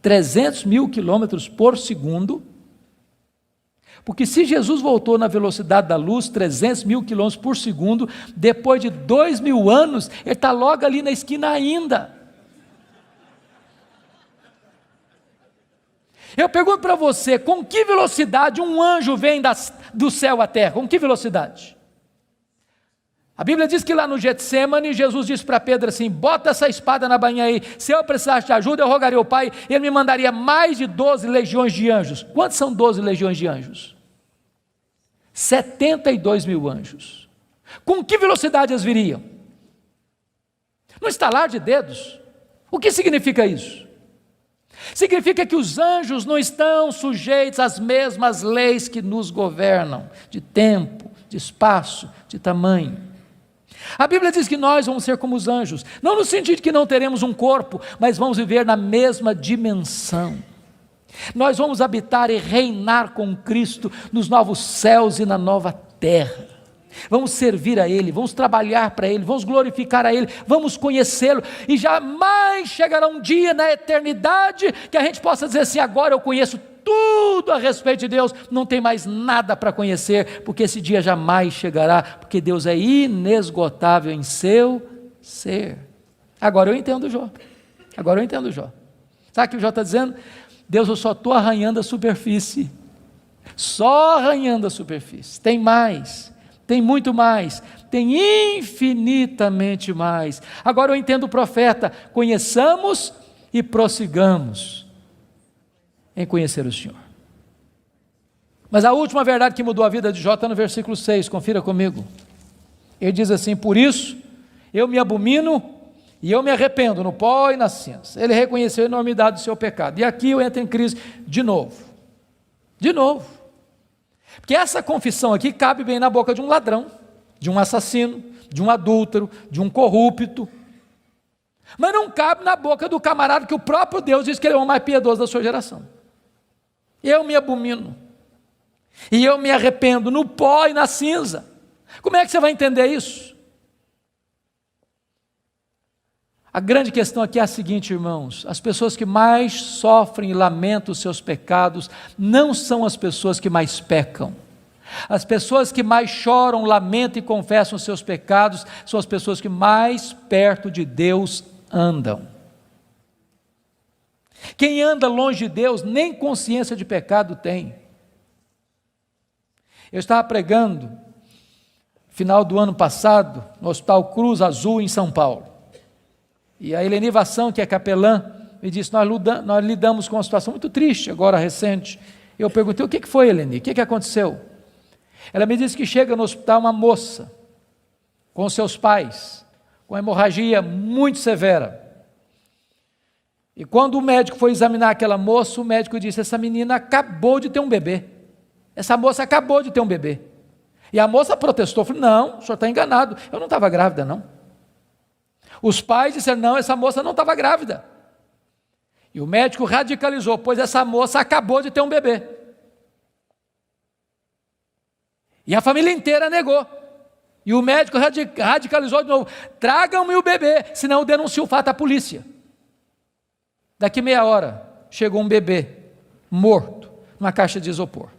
300 mil quilômetros por segundo? Porque se Jesus voltou na velocidade da luz, 300 mil quilômetros por segundo, depois de 2000 anos, ele está logo ali na esquina ainda. Eu pergunto para você, com que velocidade um anjo vem do céu à terra? Com que velocidade? A Bíblia diz que lá no Getsemane, Jesus disse para Pedro assim, bota essa espada na bainha aí, se eu precisasse de ajuda, eu rogaria ao Pai, ele me mandaria mais de 12 legiões de anjos. Quantos são 12 legiões de anjos? 72 mil anjos. Com que velocidade eles viriam? No estalar de dedos. O que significa isso? Significa que os anjos não estão sujeitos às mesmas leis que nos governam, de tempo, de espaço, de tamanho. A Bíblia diz que nós vamos ser como os anjos, não no sentido de que não teremos um corpo, mas vamos viver na mesma dimensão. Nós vamos habitar e reinar com Cristo nos novos céus e na nova terra. Vamos servir a Ele, vamos trabalhar para Ele, vamos glorificar a Ele, vamos conhecê-lo, e jamais chegará um dia na eternidade que a gente possa dizer assim, agora eu conheço tudo a respeito de Deus, não tem mais nada para conhecer, porque esse dia jamais chegará, porque Deus é inesgotável em seu ser. Agora eu entendo Jó, sabe o que Jó está dizendo? Deus, eu só estou arranhando a superfície, só arranhando a superfície, tem mais, tem muito mais, tem infinitamente mais. Agora eu entendo o profeta, conheçamos e prossigamos em conhecer o Senhor. Mas a última verdade que mudou a vida de Jó está no versículo 6, confira comigo. Ele diz assim, por isso eu me abomino e eu me arrependo no pó e na cinza. Ele reconheceu a enormidade do seu pecado. E aqui eu entro em crise de novo. Porque essa confissão aqui cabe bem na boca de um ladrão, de um assassino, de um adúltero, de um corrupto. Mas não cabe na boca do camarada que o próprio Deus diz que ele é o mais piedoso da sua geração. Eu me abomino. E eu me arrependo no pó e na cinza. Como é que você vai entender isso? A grande questão aqui é a seguinte, irmãos, as pessoas que mais sofrem e lamentam os seus pecados não são as pessoas que mais pecam. As pessoas que mais choram, lamentam e confessam os seus pecados são as pessoas que mais perto de Deus andam. Quem anda longe de Deus nem consciência de pecado tem. Eu estava pregando final do ano passado no Hospital Cruz Azul em São Paulo. E a Eleni Vassão, que é capelã, me disse, nós lidamos com uma situação muito triste, agora recente. Eu perguntei, o que foi, Eleni? O que aconteceu? Ela me disse que chega no hospital uma moça, com seus pais, com hemorragia muito severa. E quando o médico foi examinar aquela moça, o médico disse, essa menina acabou de ter um bebê. Essa moça acabou de ter um bebê. E a moça protestou, falou, não, o senhor está enganado, eu não estava grávida não. Os pais disseram, não, essa moça não estava grávida. E o médico radicalizou, pois essa moça acabou de ter um bebê. E a família inteira negou. E o médico radicalizou de novo, tragam-me o bebê, senão eu denuncio o fato à polícia. Daqui meia hora, chegou um bebê, morto, numa caixa de isopor.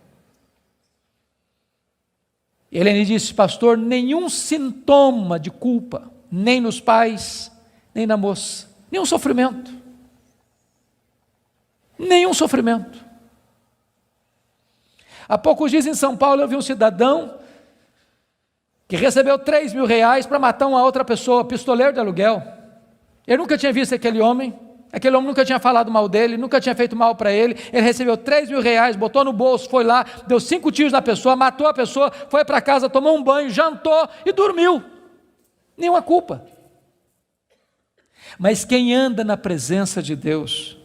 E Helene disse, pastor, nenhum sintoma de culpa, nem nos pais, nem na moça, nenhum sofrimento. Há poucos dias em São Paulo eu vi um cidadão que recebeu 3 mil reais para matar uma outra pessoa, pistoleiro de aluguel. Ele nunca tinha visto aquele homem nunca tinha falado mal dele, nunca tinha feito mal para ele. Ele recebeu 3 mil reais, botou no bolso, foi lá, deu 5 tiros na pessoa, matou a pessoa, foi para casa, tomou um banho, jantou e dormiu. Nenhuma culpa. Mas quem anda na presença de Deus,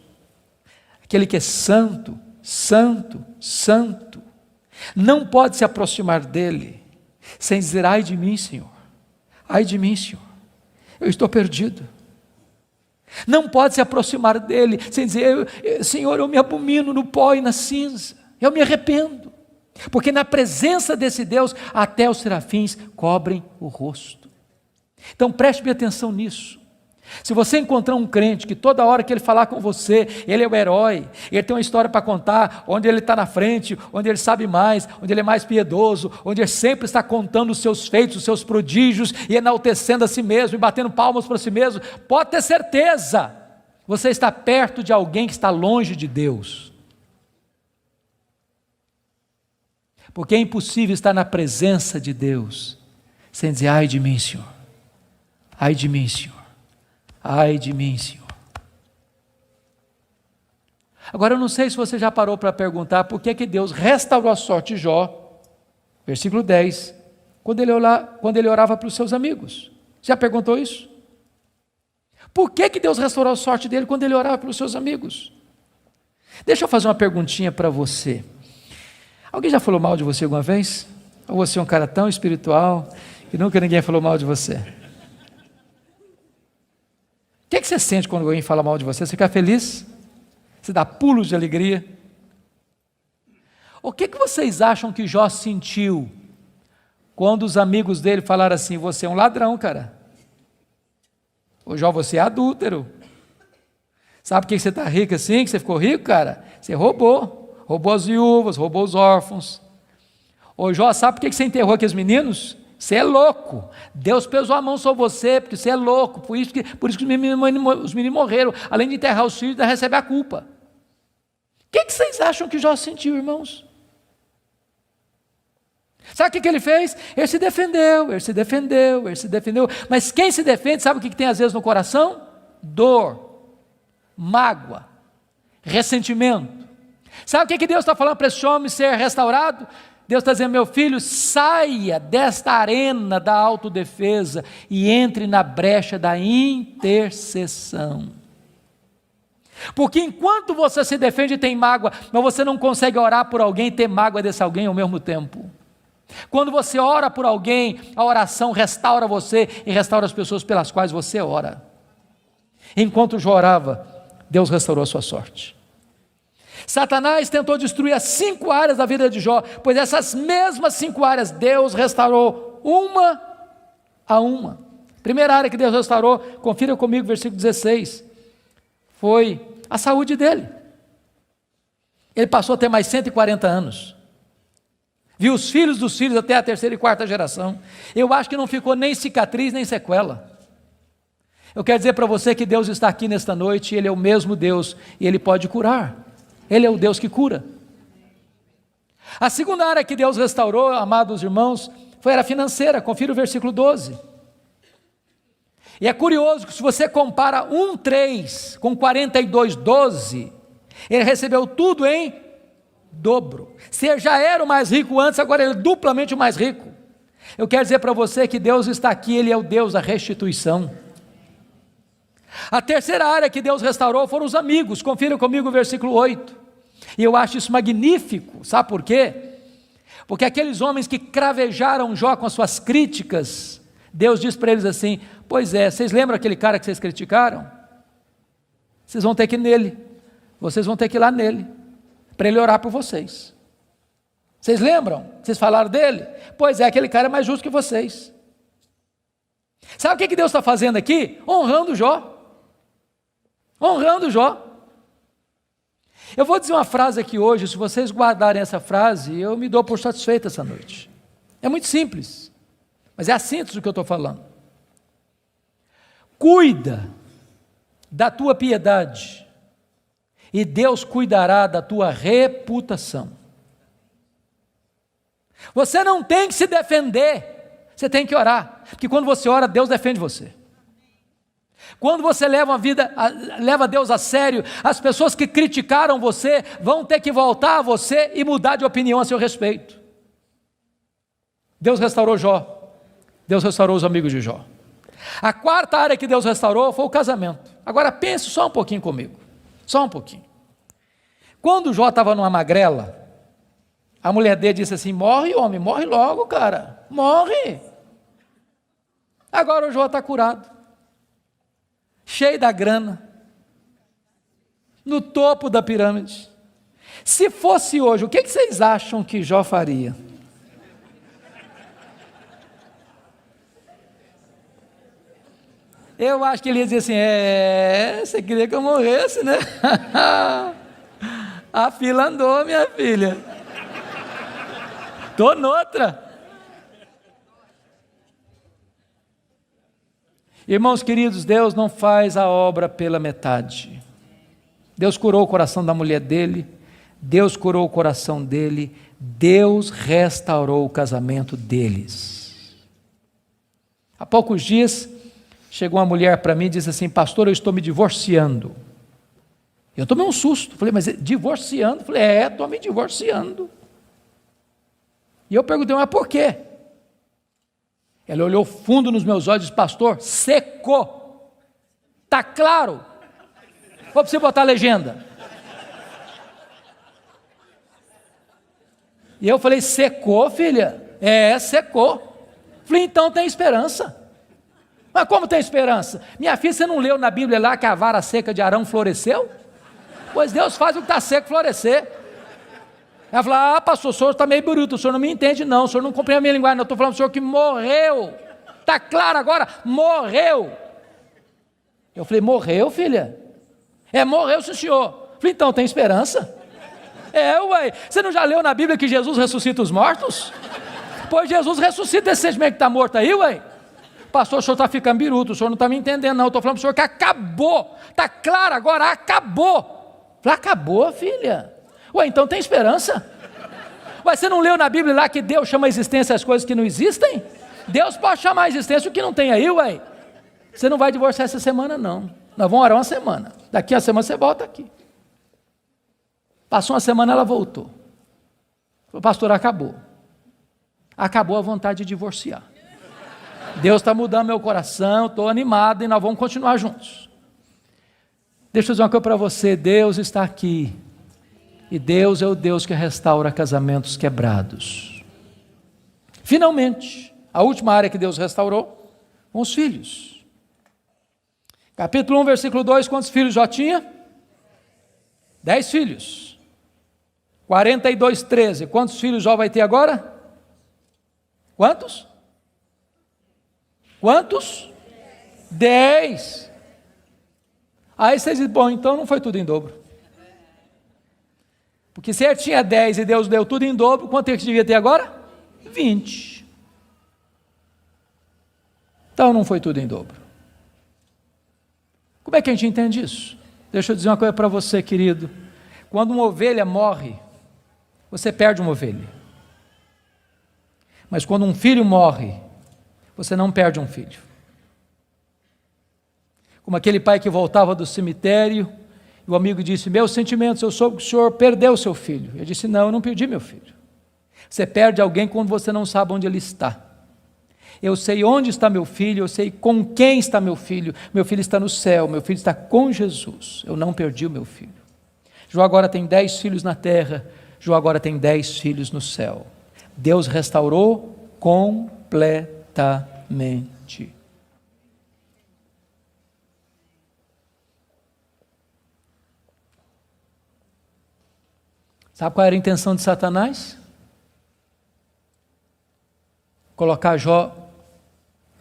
aquele que é santo, santo, santo, não pode se aproximar dele sem dizer: ai de mim, Senhor, ai de mim, Senhor, eu estou perdido. Não pode se aproximar dele sem dizer: Senhor, eu me abomino no pó e na cinza, eu me arrependo, porque na presença desse Deus até os serafins cobrem o rosto. Então preste bem atenção nisso. Se você encontrar um crente que toda hora que ele falar com você, ele é o herói, ele tem uma história para contar, onde ele está na frente, onde ele sabe mais, onde ele é mais piedoso, onde ele sempre está contando os seus feitos, os seus prodígios, e enaltecendo a si mesmo, e batendo palmas para si mesmo, pode ter certeza, você está perto de alguém que está longe de Deus. Porque é impossível estar na presença de Deus sem dizer: ai de mim, Senhor, ai de mim, Senhor, ai de mim, Senhor. Agora eu não sei se você já parou para perguntar por que Deus restaurou a sorte de Jó, versículo 10, quando ele orava para os seus amigos. Já perguntou isso? Por que Deus restaurou a sorte dele quando ele orava pelos seus amigos? Deixa eu fazer uma perguntinha para você. Alguém já falou mal de você alguma vez? Ou você é um cara tão espiritual que nunca ninguém falou mal de você? O que você sente quando alguém fala mal de você? Você fica feliz? Você dá pulos de alegria? O que vocês acham que Jó sentiu quando os amigos dele falaram assim: você é um ladrão, cara? Ô Jó, você é adúltero. Sabe por que você está rico assim, que você ficou rico, cara? Você roubou as viúvas, roubou os órfãos. Ô Jó, sabe por que você enterrou aqueles meninos? Você é louco, Deus pesou a mão sobre você, porque você é louco, por isso que os meninos morreram, além de enterrar os filhos, ainda recebe a culpa. O que vocês acham que Jó sentiu, irmãos? Sabe o que ele fez? Ele se defendeu, mas quem se defende, sabe o que tem às vezes no coração? Dor, mágoa, ressentimento. Sabe o que Deus está falando para esse homem ser restaurado? Deus está dizendo: meu filho, saia desta arena da autodefesa e entre na brecha da intercessão. Porque enquanto você se defende e tem mágoa, mas você não consegue orar por alguém e ter mágoa desse alguém ao mesmo tempo. Quando você ora por alguém, a oração restaura você e restaura as pessoas pelas quais você ora. Enquanto Jó orava, Deus restaurou a sua sorte. Satanás tentou destruir as 5 áreas da vida de Jó, pois essas mesmas 5 áreas Deus restaurou uma a uma. Primeira área que Deus restaurou, confira comigo, versículo 16, foi a saúde dele. Ele passou a ter mais 140 anos. Viu os filhos dos filhos até a 3ª e 4ª geração. Eu acho que não ficou nem cicatriz, nem sequela. Eu quero dizer para você que Deus está aqui nesta noite, Ele é o mesmo Deus, e Ele pode curar. Ele é o Deus que cura. A segunda área que Deus restaurou, amados irmãos, foi a financeira. Confira o versículo 12. E é curioso que se você compara 1:3 com 42:12, ele recebeu tudo em dobro. Se já era o mais rico antes, agora ele é duplamente o mais rico. Eu quero dizer para você que Deus está aqui, Ele é o Deus da restituição. A terceira área que Deus restaurou foram os amigos. Confira comigo o versículo 8. E eu acho isso magnífico. Sabe por quê? Porque aqueles homens que cravejaram Jó com as suas críticas, Deus diz para eles assim: pois é, vocês lembram aquele cara que vocês criticaram? Vocês vão ter que ir nele. Vocês vão ter que ir lá nele, para ele orar por vocês. Vocês lembram? Vocês falaram dele? Pois é, aquele cara é mais justo que vocês. Sabe o que Deus está fazendo aqui? Honrando Jó. Honrando Jó. Eu vou dizer uma frase aqui hoje, se vocês guardarem essa frase, eu me dou por satisfeito essa noite. É muito simples, mas é a síntese do que eu estou falando. Cuida da tua piedade, e Deus cuidará da tua reputação. Você não tem que se defender, você tem que orar, porque quando você ora, Deus defende você. Quando você leva Deus a sério, as pessoas que criticaram você vão ter que voltar a você e mudar de opinião a seu respeito. Deus restaurou Jó, Deus restaurou os amigos de Jó. A quarta área que Deus restaurou foi o casamento. Agora pense só um pouquinho comigo, só um pouquinho. Quando Jó estava numa magrela, A mulher dele disse assim: morre, homem, morre logo, cara, morre. Agora o Jó está curado, cheio da grana, no topo da pirâmide. Se fosse hoje, o que vocês acham que Jó faria? Eu acho que ele ia dizer assim: você queria que eu morresse, né? A fila andou, minha filha. Estou noutra. Irmãos queridos, Deus não faz a obra pela metade. Deus curou o coração da mulher dele, Deus curou o coração dele, Deus restaurou o casamento deles. Há poucos dias, chegou uma mulher para mim e disse assim: pastor, eu estou me divorciando. Eu tomei um susto, falei: mas divorciando? Falei: estou me divorciando. E eu perguntei: mas por quê? Ela olhou fundo nos meus olhos e disse: pastor, secou. Está claro? Vou para você botar a legenda. E eu falei: secou, filha? Secou. Falei: então tem esperança. Mas como tem esperança? Minha filha, você não leu na Bíblia lá que a vara seca de Arão floresceu? Pois Deus faz o que está seco florescer. Ela falou: pastor, o senhor está meio bruto, o senhor não me entende não, o senhor não compreende a minha linguagem, não, estou falando do senhor que morreu. Está claro agora? Morreu. Eu falei: morreu, filha? Morreu, sim, senhor. Falei: então tem esperança. Ué, você não já leu na Bíblia que Jesus ressuscita os mortos? Pois Jesus ressuscita esse sentimento que está morto aí, ué. Pastor, o senhor está ficando biruto, o senhor não está me entendendo não, eu estou falando para o senhor que acabou. Está claro agora? Acabou. Falei: acabou, filha? Ué, então tem esperança. Ué, você não leu na Bíblia lá que Deus chama a existência as coisas que não existem? Deus pode chamar a existência o que não tem aí, ué. Você não vai divorciar essa semana não. Nós vamos orar uma semana. Daqui a semana você volta aqui. Passou uma semana, ela voltou. Falou: pastor, acabou. Acabou a vontade de divorciar. Deus está mudando meu coração, estou animado e nós vamos continuar juntos. Deixa eu dizer uma coisa para você: Deus está aqui. E Deus é o Deus que restaura casamentos quebrados. Finalmente, a última área que Deus restaurou, com os filhos. Capítulo 1, versículo 2, quantos filhos Jó tinha? 10 filhos. 42, 13, quantos filhos Jó vai ter agora? Quantos? Quantos? 10. Aí vocês dizem: bom, então não foi tudo em dobro. Porque se ele tinha 10 e Deus deu tudo em dobro, quanto é que devia ter agora? 20. Então não foi tudo em dobro. Como é que a gente entende isso? Deixa eu dizer uma coisa para você, querido. Quando uma ovelha morre, você perde uma ovelha. Mas quando um filho morre, você não perde um filho. Como aquele pai que voltava do cemitério, e o amigo disse: meus sentimentos, eu soube que o senhor perdeu o seu filho. Eu disse: não, eu não perdi meu filho. Você perde alguém quando você não sabe onde ele está. Eu sei onde está meu filho, eu sei com quem está meu filho está no céu, meu filho está com Jesus, eu não perdi o meu filho. Jó agora tem 10 filhos na terra, Jó agora tem 10 filhos no céu. Deus restaurou completamente. Sabe qual era a intenção de Satanás? Colocar Jó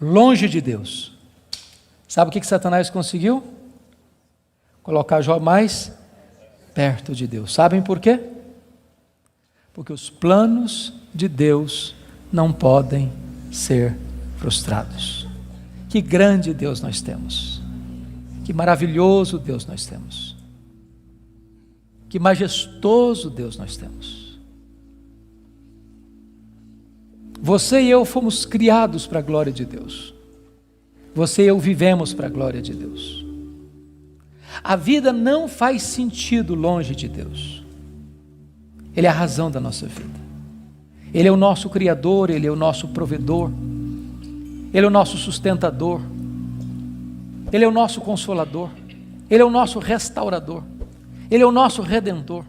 longe de Deus. Sabe o que Satanás conseguiu? Colocar Jó mais perto de Deus. Sabem por quê? Porque os planos de Deus não podem ser frustrados. Que grande Deus nós temos. Que maravilhoso Deus nós temos. Que majestoso Deus nós temos. Você e eu fomos criados para a glória de Deus. Você e eu vivemos para a glória de Deus. A vida não faz sentido longe de Deus. Ele é a razão da nossa vida. Ele é o nosso Criador, Ele é o nosso provedor. Ele é o nosso sustentador. Ele é o nosso consolador. Ele é o nosso restaurador. Ele é o nosso redentor.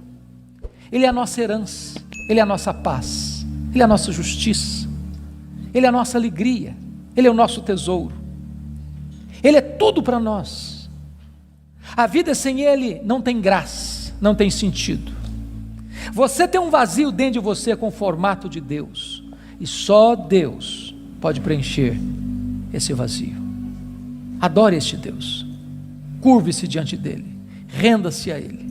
Ele é a nossa herança. Ele é a nossa paz, Ele é a nossa justiça, Ele é a nossa alegria, Ele é o nosso tesouro, Ele é tudo para nós. A vida sem Ele não tem graça, não tem sentido. Você tem um vazio dentro de você com o formato de Deus, e só Deus pode preencher esse vazio. Adore este Deus, curve-se diante dEle, renda-se a Ele.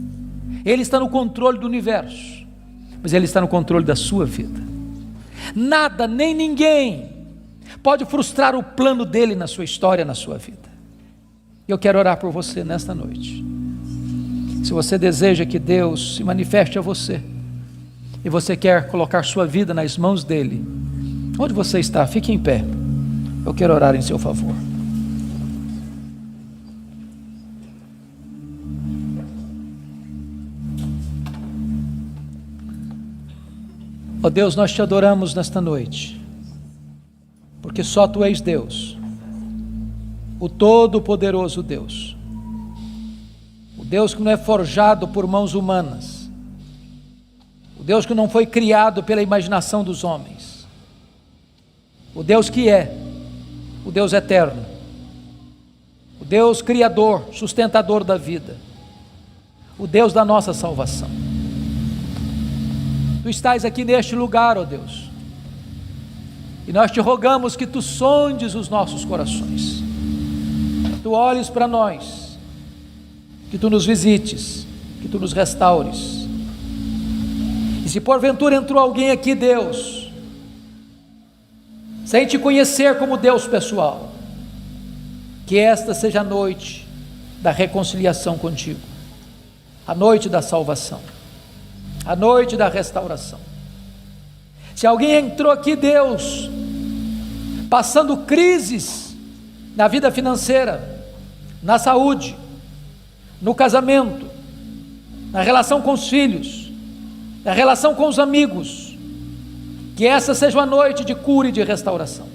Ele está no controle do universo, mas Ele está no controle da sua vida. Nada, nem ninguém pode frustrar o plano dEle na sua história, na sua vida. Eu quero orar por você nesta noite. Se você deseja que Deus se manifeste a você, e você quer colocar sua vida nas mãos dEle, onde você está, fique em pé. Eu quero orar em seu favor. Ó Deus, nós te adoramos nesta noite, porque só Tu és Deus, o Todo-Poderoso Deus, o Deus que não é forjado por mãos humanas, o Deus que não foi criado pela imaginação dos homens, o Deus que é, o Deus eterno, o Deus criador, sustentador da vida, o Deus da nossa salvação. Tu estás aqui neste lugar, ó Deus, e nós te rogamos que Tu sondes os nossos corações, que Tu olhes para nós, que Tu nos visites, que Tu nos restaures. E se porventura entrou alguém aqui, Deus, sem Te conhecer como Deus pessoal, que esta seja a noite da reconciliação contigo, a noite da salvação, a noite da restauração. Se alguém entrou aqui, Deus, passando crises na vida financeira, na saúde, no casamento, na relação com os filhos, na relação com os amigos, que essa seja uma noite de cura e de restauração.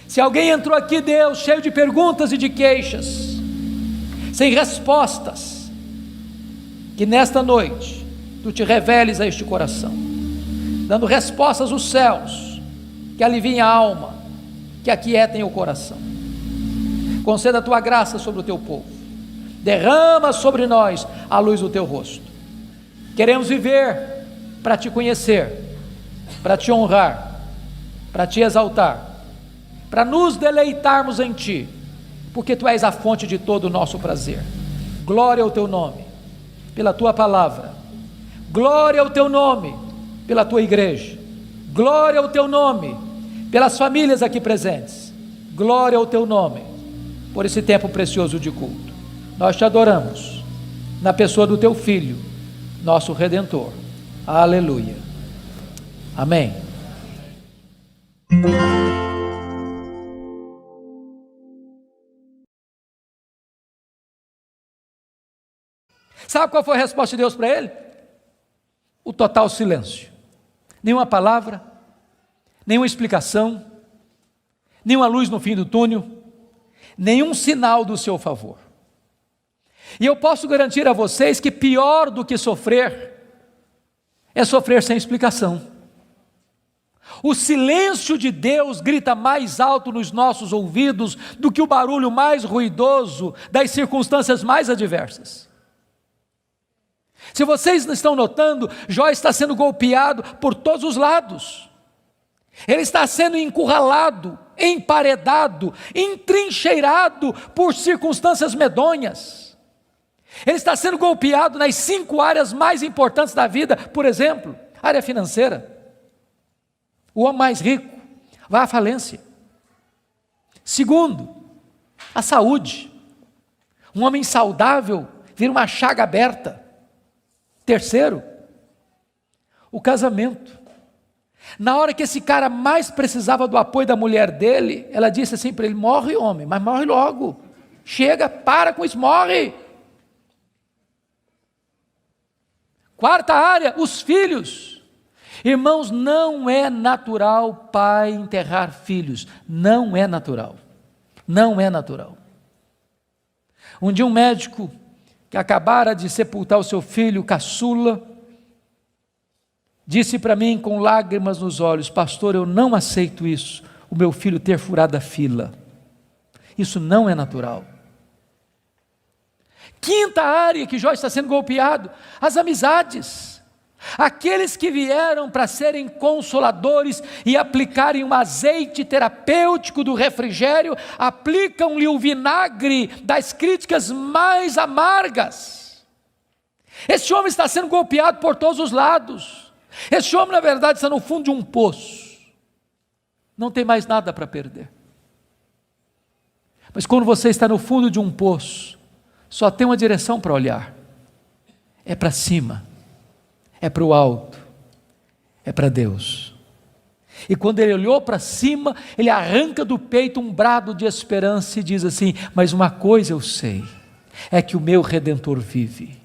Se alguém entrou aqui, Deus, cheio de perguntas e de queixas, sem respostas, que nesta noite Tu te reveles a este coração, dando respostas aos céus, que aliviem a alma, que aquietem o coração. Conceda a Tua graça sobre o Teu povo, derrama sobre nós a luz do Teu rosto. Queremos viver para Te conhecer, para Te honrar, para Te exaltar, para nos deleitarmos em Ti, porque Tu és a fonte de todo o nosso prazer. Glória ao Teu nome, pela Tua palavra, glória ao Teu nome, pela Tua igreja, glória ao Teu nome, pelas famílias aqui presentes, glória ao Teu nome, por esse tempo precioso de culto. Nós Te adoramos, na pessoa do Teu Filho, nosso Redentor. Aleluia. Amém. Sabe qual foi a resposta de Deus para ele? O total silêncio. Nenhuma palavra, nenhuma explicação, nenhuma luz no fim do túnel, nenhum sinal do seu favor. E eu posso garantir a vocês que pior do que sofrer é sofrer sem explicação. O silêncio de Deus grita mais alto nos nossos ouvidos do que o barulho mais ruidoso das circunstâncias mais adversas. Se vocês não estão notando, Jó está sendo golpeado por todos os lados. Ele está sendo encurralado, emparedado, entrincheirado por circunstâncias medonhas. Ele está sendo golpeado nas 5 áreas mais importantes da vida. Por exemplo, área financeira. O homem mais rico vai à falência. Segundo, a saúde. Um homem saudável vira uma chaga aberta. Terceiro, o casamento. Na hora que esse cara mais precisava do apoio da mulher dele, ela disse assim para ele: morre, homem, mas morre logo. Chega, para com isso, morre. Quarta área, os filhos. Irmãos, não é natural pai enterrar filhos. Não é natural. Não é natural. Um dia um médico que acabara de sepultar o seu filho caçula, disse para mim com lágrimas nos olhos: pastor, eu não aceito isso, o meu filho ter furado a fila. Isso não é natural. Quinta área que Jó está sendo golpeado: as amizades. Aqueles que vieram para serem consoladores e aplicarem um azeite terapêutico do refrigério, aplicam-lhe o vinagre das críticas mais amargas. Esse homem está sendo golpeado por todos os lados. Esse homem, na verdade, está no fundo de um poço. Não tem mais nada para perder. Mas quando você está no fundo de um poço, só tem uma direção para olhar: é para cima, é para o alto, é para Deus. E quando ele olhou para cima, ele arranca do peito um brado de esperança e diz assim: mas uma coisa eu sei, é que o meu Redentor vive,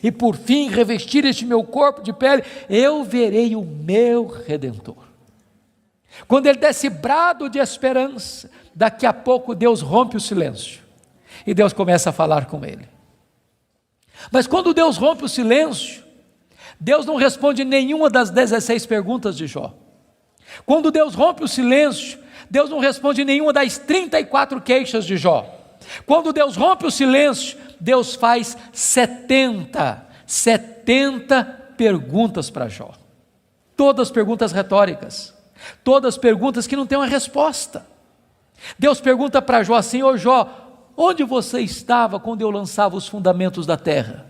e por fim revestir este meu corpo de pele, eu verei o meu Redentor. Quando ele dá esse brado de esperança, daqui a pouco Deus rompe o silêncio, e Deus começa a falar com ele. Mas quando Deus rompe o silêncio, Deus não responde nenhuma das 16 perguntas de Jó. Quando Deus rompe o silêncio, Deus não responde nenhuma das 34 queixas de Jó. Quando Deus rompe o silêncio, Deus faz 70 perguntas para Jó. Todas perguntas retóricas, todas perguntas que não têm uma resposta. Deus pergunta para Jó assim: ô Jó, onde você estava quando eu lançava os fundamentos da terra?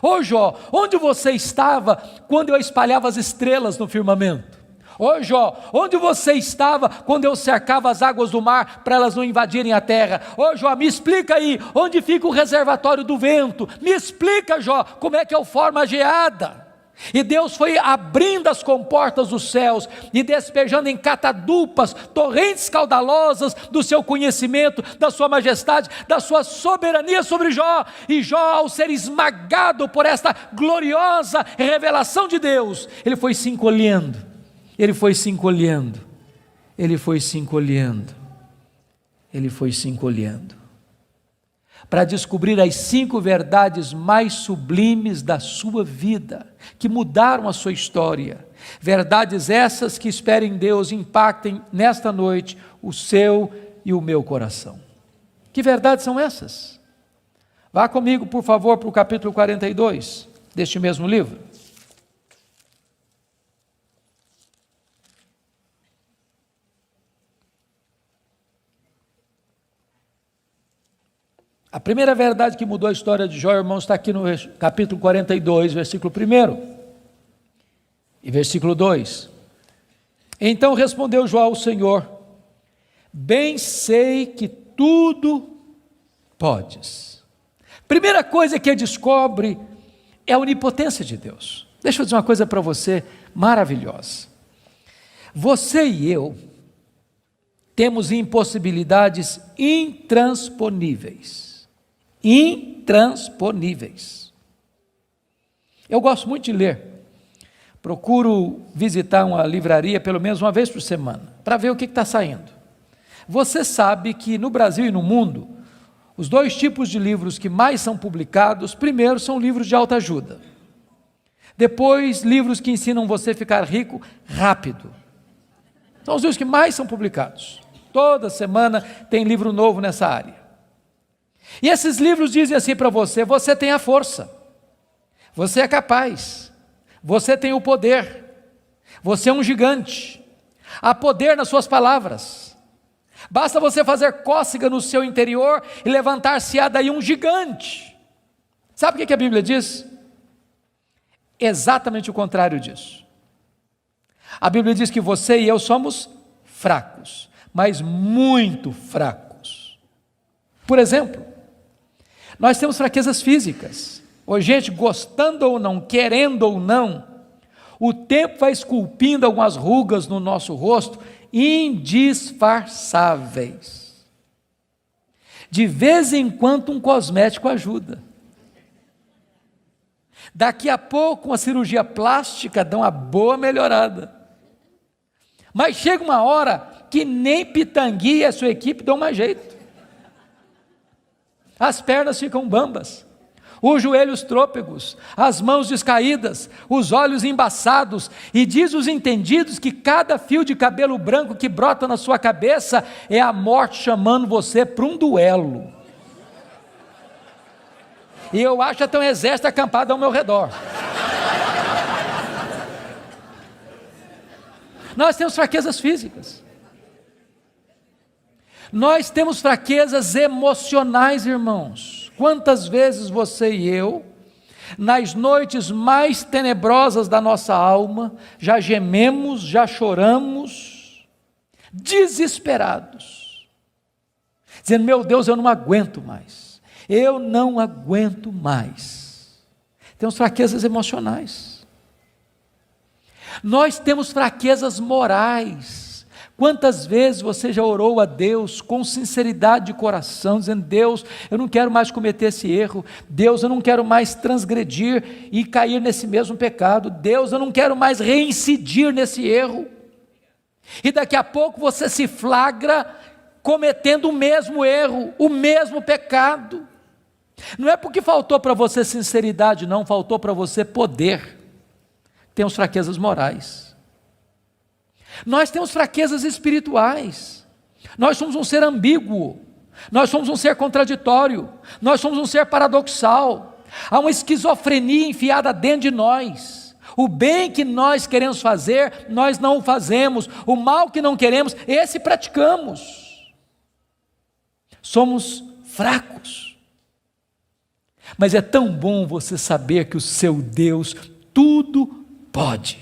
Ô Jó, onde você estava quando eu espalhava as estrelas no firmamento? Ô Jó, onde você estava quando eu cercava as águas do mar para elas não invadirem a terra? Ô Jó, me explica aí, onde fica o reservatório do vento? Me explica, Jó, como é que eu formo a geada? E Deus foi abrindo as comportas dos céus e despejando em catadupas, torrentes caudalosas do seu conhecimento, da sua majestade, da sua soberania sobre Jó. E Jó, ao ser esmagado por esta gloriosa revelação de Deus, ele foi se encolhendo, ele foi se encolhendo, ele foi se encolhendo, ele foi se encolhendo, para descobrir as 5 verdades mais sublimes da sua vida, que mudaram a sua história. Verdades essas que, espero em Deus, impactem nesta noite o seu e o meu coração. Que verdades são essas? Vá comigo, por favor, para o capítulo 42 deste mesmo livro. A primeira verdade que mudou a história de Jó, irmãos, está aqui no capítulo 42, versículo 1 e versículo 2. Então respondeu Jó ao Senhor: bem sei que tudo podes. Primeira coisa que ele descobre é a onipotência de Deus. Deixa eu dizer uma coisa para você maravilhosa. Você e eu temos impossibilidades intransponíveis. Intransponíveis. Eu gosto muito de ler. Procuro visitar uma livraria pelo menos uma vez por semana, para ver o que está saindo. Você sabe que no Brasil e no mundo, os 2 tipos de livros que mais são publicados, primeiro são livros de autoajuda. Depois, livros que ensinam você a ficar rico rápido. São os livros que mais são publicados. Toda semana tem livro novo nessa área. E esses livros dizem assim para você: você tem a força, você é capaz, você tem o poder, você é um gigante, há poder nas suas palavras, basta você fazer cócega no seu interior e levantar-se-á daí um gigante. Sabe o que a Bíblia diz? Exatamente o contrário disso. A Bíblia diz que você e eu somos fracos, mas muito fracos. Por exemplo, nós temos fraquezas físicas. Hoje, gente, gostando ou não, querendo ou não, o tempo vai esculpindo algumas rugas no nosso rosto, indisfarçáveis. De vez em quando um cosmético ajuda. Daqui a pouco uma cirurgia plástica dá uma boa melhorada. Mas chega uma hora que nem Pitangui e a sua equipe dão mais jeito. As pernas ficam bambas, os joelhos trôpegos, as mãos descaídas, os olhos embaçados, e diz os entendidos que cada fio de cabelo branco que brota na sua cabeça é a morte chamando você para um duelo. E eu acho até um exército acampado ao meu redor. Nós temos fraquezas físicas. Nós temos fraquezas emocionais, irmãos. Quantas vezes você e eu, nas noites mais tenebrosas da nossa alma, já gememos, já choramos, desesperados, dizendo: meu Deus, eu não aguento mais, eu não aguento mais. Temos fraquezas emocionais. Nós temos fraquezas morais. Quantas vezes você já orou a Deus com sinceridade de coração, dizendo: Deus, eu não quero mais cometer esse erro, Deus, eu não quero mais transgredir e cair nesse mesmo pecado, Deus, eu não quero mais reincidir nesse erro, e daqui a pouco você se flagra cometendo o mesmo erro, o mesmo pecado. Não é porque faltou para você sinceridade, não, faltou para você poder. Temos fraquezas morais. Nós temos fraquezas espirituais. Nós somos um ser ambíguo, nós somos um ser contraditório, nós somos um ser paradoxal. Há uma esquizofrenia enfiada dentro de nós. O bem que nós queremos fazer, nós não o fazemos. O mal que não queremos, esse praticamos. Somos fracos. Mas é tão bom você saber que o seu Deus tudo pode.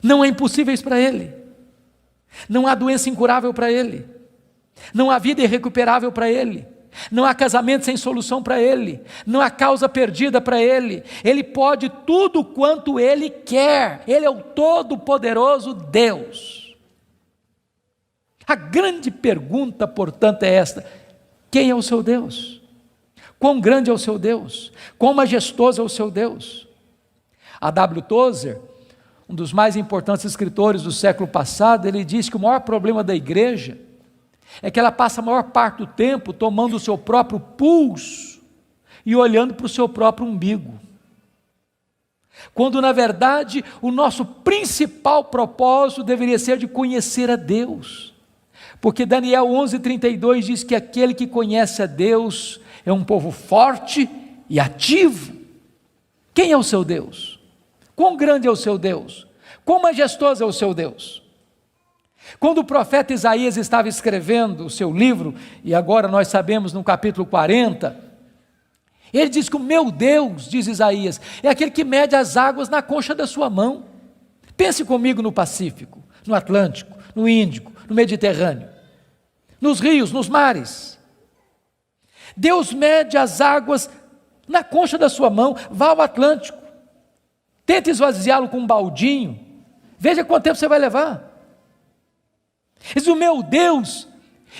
Não há impossíveis para Ele, não há doença incurável para Ele, não há vida irrecuperável para Ele, não há casamento sem solução para Ele, não há causa perdida para Ele. Ele pode tudo quanto Ele quer. Ele é o todo-poderoso Deus. A grande pergunta, portanto, é esta: quem é o seu Deus? Quão grande é o seu Deus? Quão majestoso é o seu Deus? A W. Tozer, um dos mais importantes escritores do século passado, ele diz que o maior problema da igreja é que ela passa a maior parte do tempo tomando o seu próprio pulso e olhando para o seu próprio umbigo, quando na verdade o nosso principal propósito deveria ser de conhecer a Deus, porque Daniel 11:32 diz que aquele que conhece a Deus é um povo forte e ativo. Quem é o seu Deus? Quão grande é o seu Deus? Quão majestoso é o seu Deus? Quando o profeta Isaías estava escrevendo o seu livro, e agora nós sabemos no capítulo 40, ele diz que o meu Deus, diz Isaías, é aquele que mede as águas na concha da sua mão. Pense comigo no Pacífico, no Atlântico, no Índico, no Mediterrâneo, nos rios, nos mares. Deus mede as águas na concha da sua mão. Vá ao Atlântico, tente esvaziá-lo com um baldinho, veja quanto tempo você vai levar. Diz: o meu Deus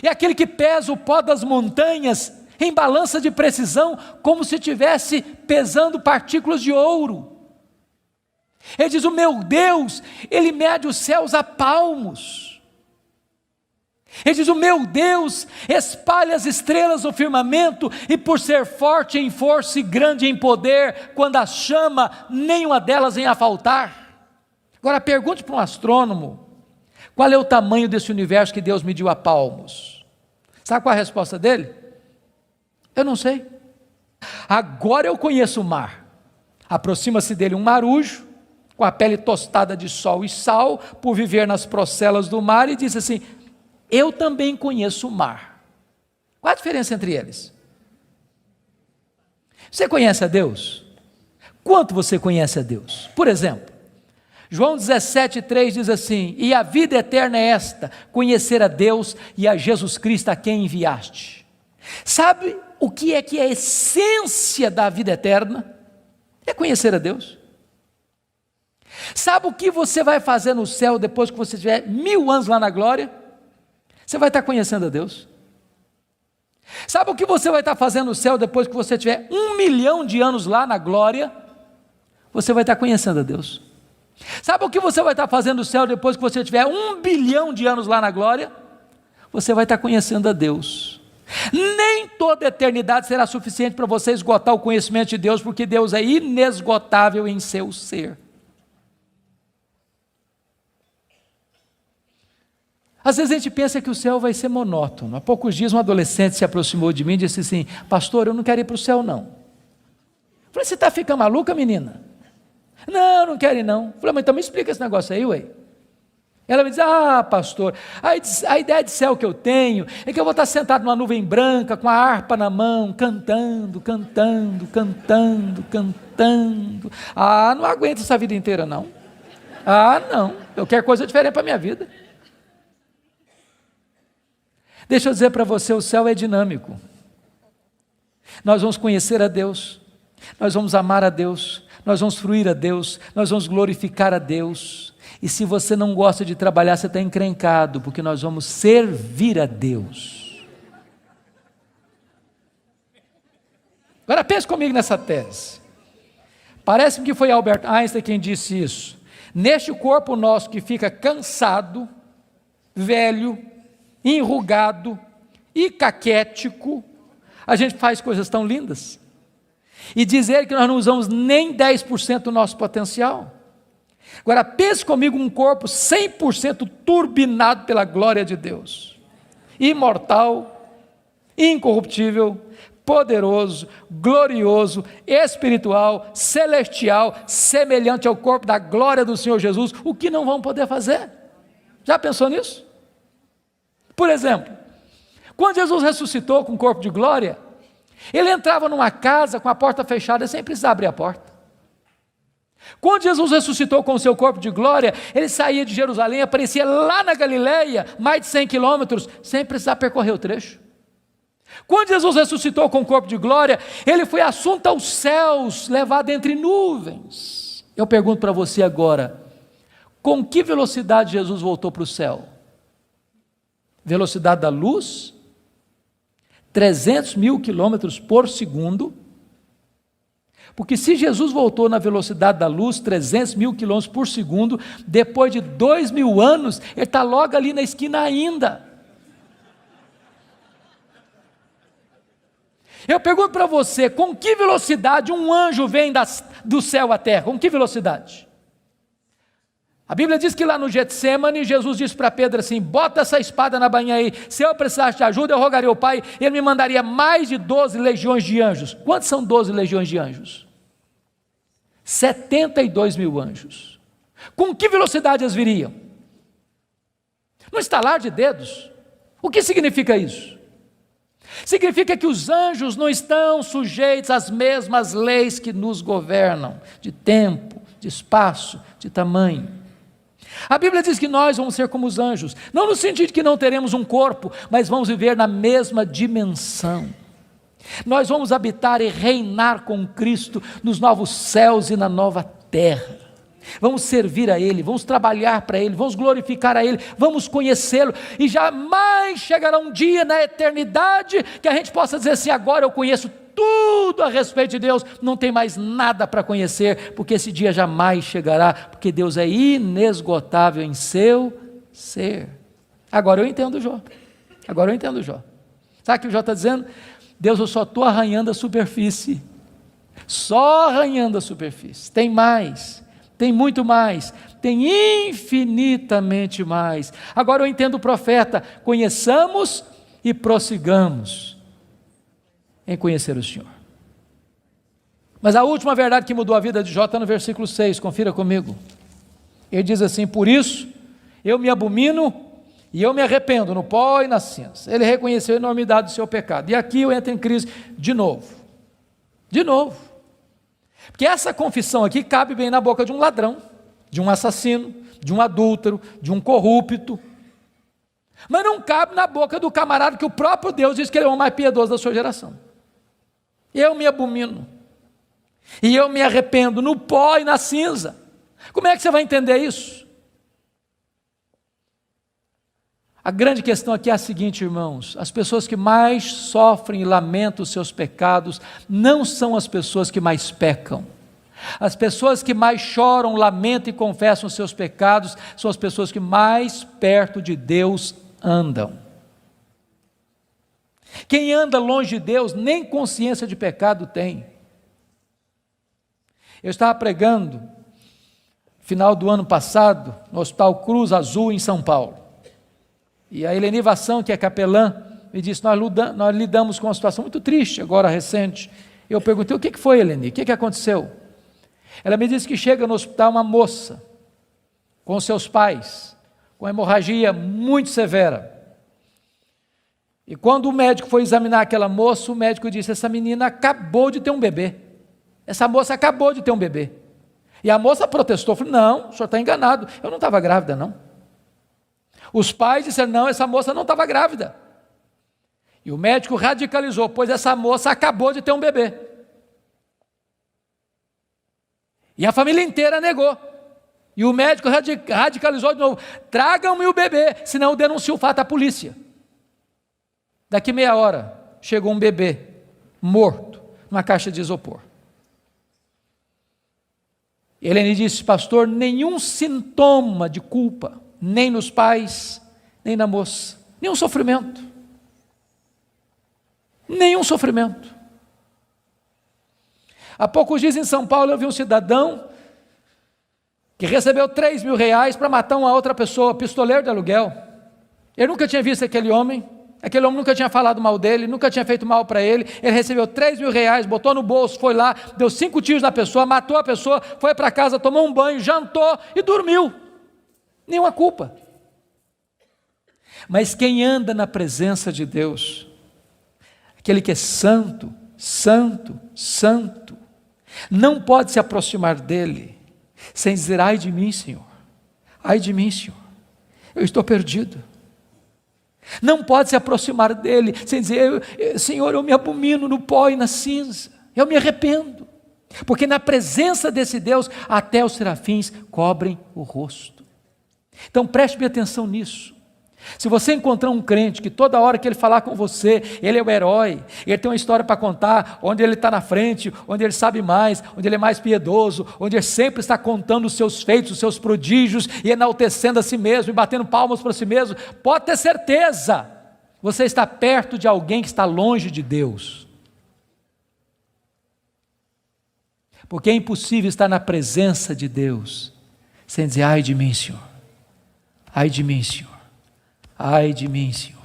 é aquele que pesa o pó das montanhas em balança de precisão, como se estivesse pesando partículas de ouro. Ele diz: o meu Deus, Ele mede os céus a palmos. Ele diz: o meu Deus espalha as estrelas no firmamento, e por ser forte em força e grande em poder, quando as chama, nenhuma delas vem a faltar. Agora pergunte para um astrônomo: qual é o tamanho desse universo que Deus mediu a palmos? Sabe qual é a resposta dele? Eu não sei. Agora eu conheço o mar. Aproxima-se dele um marujo, com a pele tostada de sol e sal, por viver nas procelas do mar, e diz assim: eu também conheço o mar. Qual a diferença entre eles? Você conhece a Deus? Quanto você conhece a Deus? Por exemplo, João 17,3 diz assim: e a vida eterna é esta, conhecer a Deus e a Jesus Cristo a quem enviaste. Sabe o que é a essência da vida eterna? É conhecer a Deus. Sabe o que você vai fazer no céu depois que você tiver 1000 anos lá na glória? Você vai estar conhecendo a Deus. Sabe o que você vai estar fazendo no céu depois que você tiver 1 milhão de anos lá na glória? Você vai estar conhecendo a Deus. Sabe o que você vai estar fazendo no céu depois que você tiver 1 bilhão de anos lá na glória? Você vai estar conhecendo a Deus. Nem toda eternidade será suficiente para você esgotar o conhecimento de Deus, porque Deus é inesgotável em seu ser. Às vezes a gente pensa que o céu vai ser monótono. Há poucos dias um adolescente se aproximou de mim e disse assim: pastor, eu não quero ir para o céu não. Eu falei: você está ficando maluca, menina? Não quero ir não. Eu falei: mas então me explica esse negócio aí, ué. Ela me diz: pastor, a ideia de céu que eu tenho é que eu vou estar sentado numa nuvem branca, com a harpa na mão, cantando. Não aguento essa vida inteira não. Não, eu quero coisa diferente para a minha vida. Deixa eu dizer para você, o céu é dinâmico. Nós vamos conhecer a Deus, nós vamos amar a Deus, nós vamos fruir a Deus, nós vamos glorificar a Deus. E se você não gosta de trabalhar, você está encrencado, porque nós vamos servir a Deus. Agora pense comigo nessa tese. Parece-me que foi Albert Einstein quem disse isso. Neste corpo nosso que fica cansado, velho, enrugado e caquético, a gente faz coisas tão lindas. E dizer que nós não usamos nem 10% do nosso potencial. Agora pense comigo um corpo 100% turbinado pela glória de Deus, imortal, incorruptível, poderoso, glorioso, espiritual, celestial, semelhante ao corpo da glória do Senhor Jesus. O que não vamos poder fazer? Já pensou nisso? Por exemplo, quando Jesus ressuscitou com o corpo de glória, ele entrava numa casa com a porta fechada sem precisar abrir a porta. Quando Jesus ressuscitou com o seu corpo de glória, ele saía de Jerusalém, aparecia lá na Galileia, mais de 100 quilômetros, sem precisar percorrer o trecho. Quando Jesus ressuscitou com o corpo de glória, ele foi assunto aos céus, levado entre nuvens. Eu pergunto para você agora, com que velocidade Jesus voltou para o céu? Velocidade da luz? 300 mil quilômetros por segundo. Porque se Jesus voltou na velocidade da luz, 300 mil quilômetros por segundo, depois de 2000 anos, ele está logo ali na esquina ainda. Eu pergunto para você, com que velocidade um anjo vem do céu à terra? Com que velocidade? A Bíblia diz que lá no Getsêmani, Jesus disse para Pedro assim: bota essa espada na bainha aí, se eu precisasse de ajuda, eu rogaria ao Pai, ele me mandaria mais de 12 legiões de anjos. Quantos são 12 legiões de anjos? 72 mil anjos. Com que velocidade eles viriam? No estalar de dedos. O que significa isso? Significa que os anjos não estão sujeitos às mesmas leis que nos governam, de tempo, de espaço, de tamanho. A Bíblia diz que nós vamos ser como os anjos, não no sentido de que não teremos um corpo, mas vamos viver na mesma dimensão. Nós vamos habitar e reinar com Cristo nos novos céus e na nova terra. Vamos servir a Ele, vamos trabalhar para Ele, vamos glorificar a Ele, vamos conhecê-lo, e jamais chegará um dia na eternidade que a gente possa dizer assim: agora eu conheço tudo a respeito de Deus, não tem mais nada para conhecer, porque esse dia jamais chegará, porque Deus é inesgotável em seu ser. Agora eu entendo Jó. Sabe o que o Jó está dizendo? Deus, eu só estou arranhando a superfície, só arranhando a superfície. Tem mais, tem muito mais, tem infinitamente mais. Agora eu entendo o profeta: conheçamos e prossigamos em conhecer o Senhor. Mas a última verdade que mudou a vida de Jó está no versículo 6, confira comigo. Ele diz assim: por isso eu me abomino e eu me arrependo no pó e na cinza. Ele reconheceu a enormidade do seu pecado. E aqui eu entro em crise de novo. Porque essa confissão aqui cabe bem na boca de um ladrão, de um assassino, de um adúltero, de um corrupto. Mas não cabe na boca do camarada que o próprio Deus diz que ele é o mais piedoso da sua geração. Eu me abomino e eu me arrependo no pó e na cinza. Como é que você vai entender isso? A grande questão aqui é a seguinte, irmãos: as pessoas que mais sofrem e lamentam os seus pecados não são as pessoas que mais pecam. As pessoas que mais choram, lamentam e confessam os seus pecados são as pessoas que mais perto de Deus andam. Quem anda longe de Deus, nem consciência de pecado tem. Eu estava pregando, final do ano passado, no Hospital Cruz Azul, em São Paulo. E a Eleni Vassão, que é capelã, me disse, nós lidamos com uma situação muito triste, agora recente. Eu perguntei, o que foi, Eleni? O que aconteceu? Ela me disse que chega no hospital uma moça, com seus pais, com hemorragia muito severa. E quando o médico foi examinar aquela moça, o médico disse, essa menina acabou de ter um bebê. Essa moça acabou de ter um bebê. E a moça protestou, falou, não, o senhor está enganado, eu não estava grávida não. Os pais disseram, não, essa moça não estava grávida. E o médico radicalizou, pois essa moça acabou de ter um bebê. E a família inteira negou. E o médico radicalizou de novo, tragam-me o bebê, senão eu denuncio o fato à polícia. Daqui meia hora, chegou um bebê, morto, numa caixa de isopor. Helene disse, pastor, nenhum sintoma de culpa, nem nos pais, nem na moça, nenhum sofrimento. Nenhum sofrimento. Há poucos dias em São Paulo eu vi um cidadão que recebeu R$3.000 para matar uma outra pessoa, pistoleiro de aluguel. Ele nunca tinha visto aquele homem nunca tinha falado mal dele, nunca tinha feito mal para ele. Ele recebeu R$3.000, botou no bolso, foi lá, deu 5 tiros na pessoa, matou a pessoa, foi para casa, tomou um banho, jantou e dormiu. Nenhuma culpa. Mas quem anda na presença de Deus, aquele que é santo, santo, santo, não pode se aproximar dele sem dizer, ai de mim, Senhor, ai de mim, Senhor, eu estou perdido. Não pode se aproximar dele sem dizer, Senhor, eu me abomino no pó e na cinza, eu me arrependo, porque na presença desse Deus, até os serafins cobrem o rosto. Então preste bem atenção nisso. Se você encontrar um crente que toda hora que ele falar com você, ele é o herói, ele tem uma história para contar, onde ele está na frente, onde ele sabe mais, onde ele é mais piedoso, onde ele sempre está contando os seus feitos, os seus prodígios, e enaltecendo a si mesmo, e batendo palmas para si mesmo, pode ter certeza, você está perto de alguém que está longe de Deus. Porque é impossível estar na presença de Deus, sem dizer, ai de mim, Senhor, ai de mim, Senhor. Ai de mim, Senhor.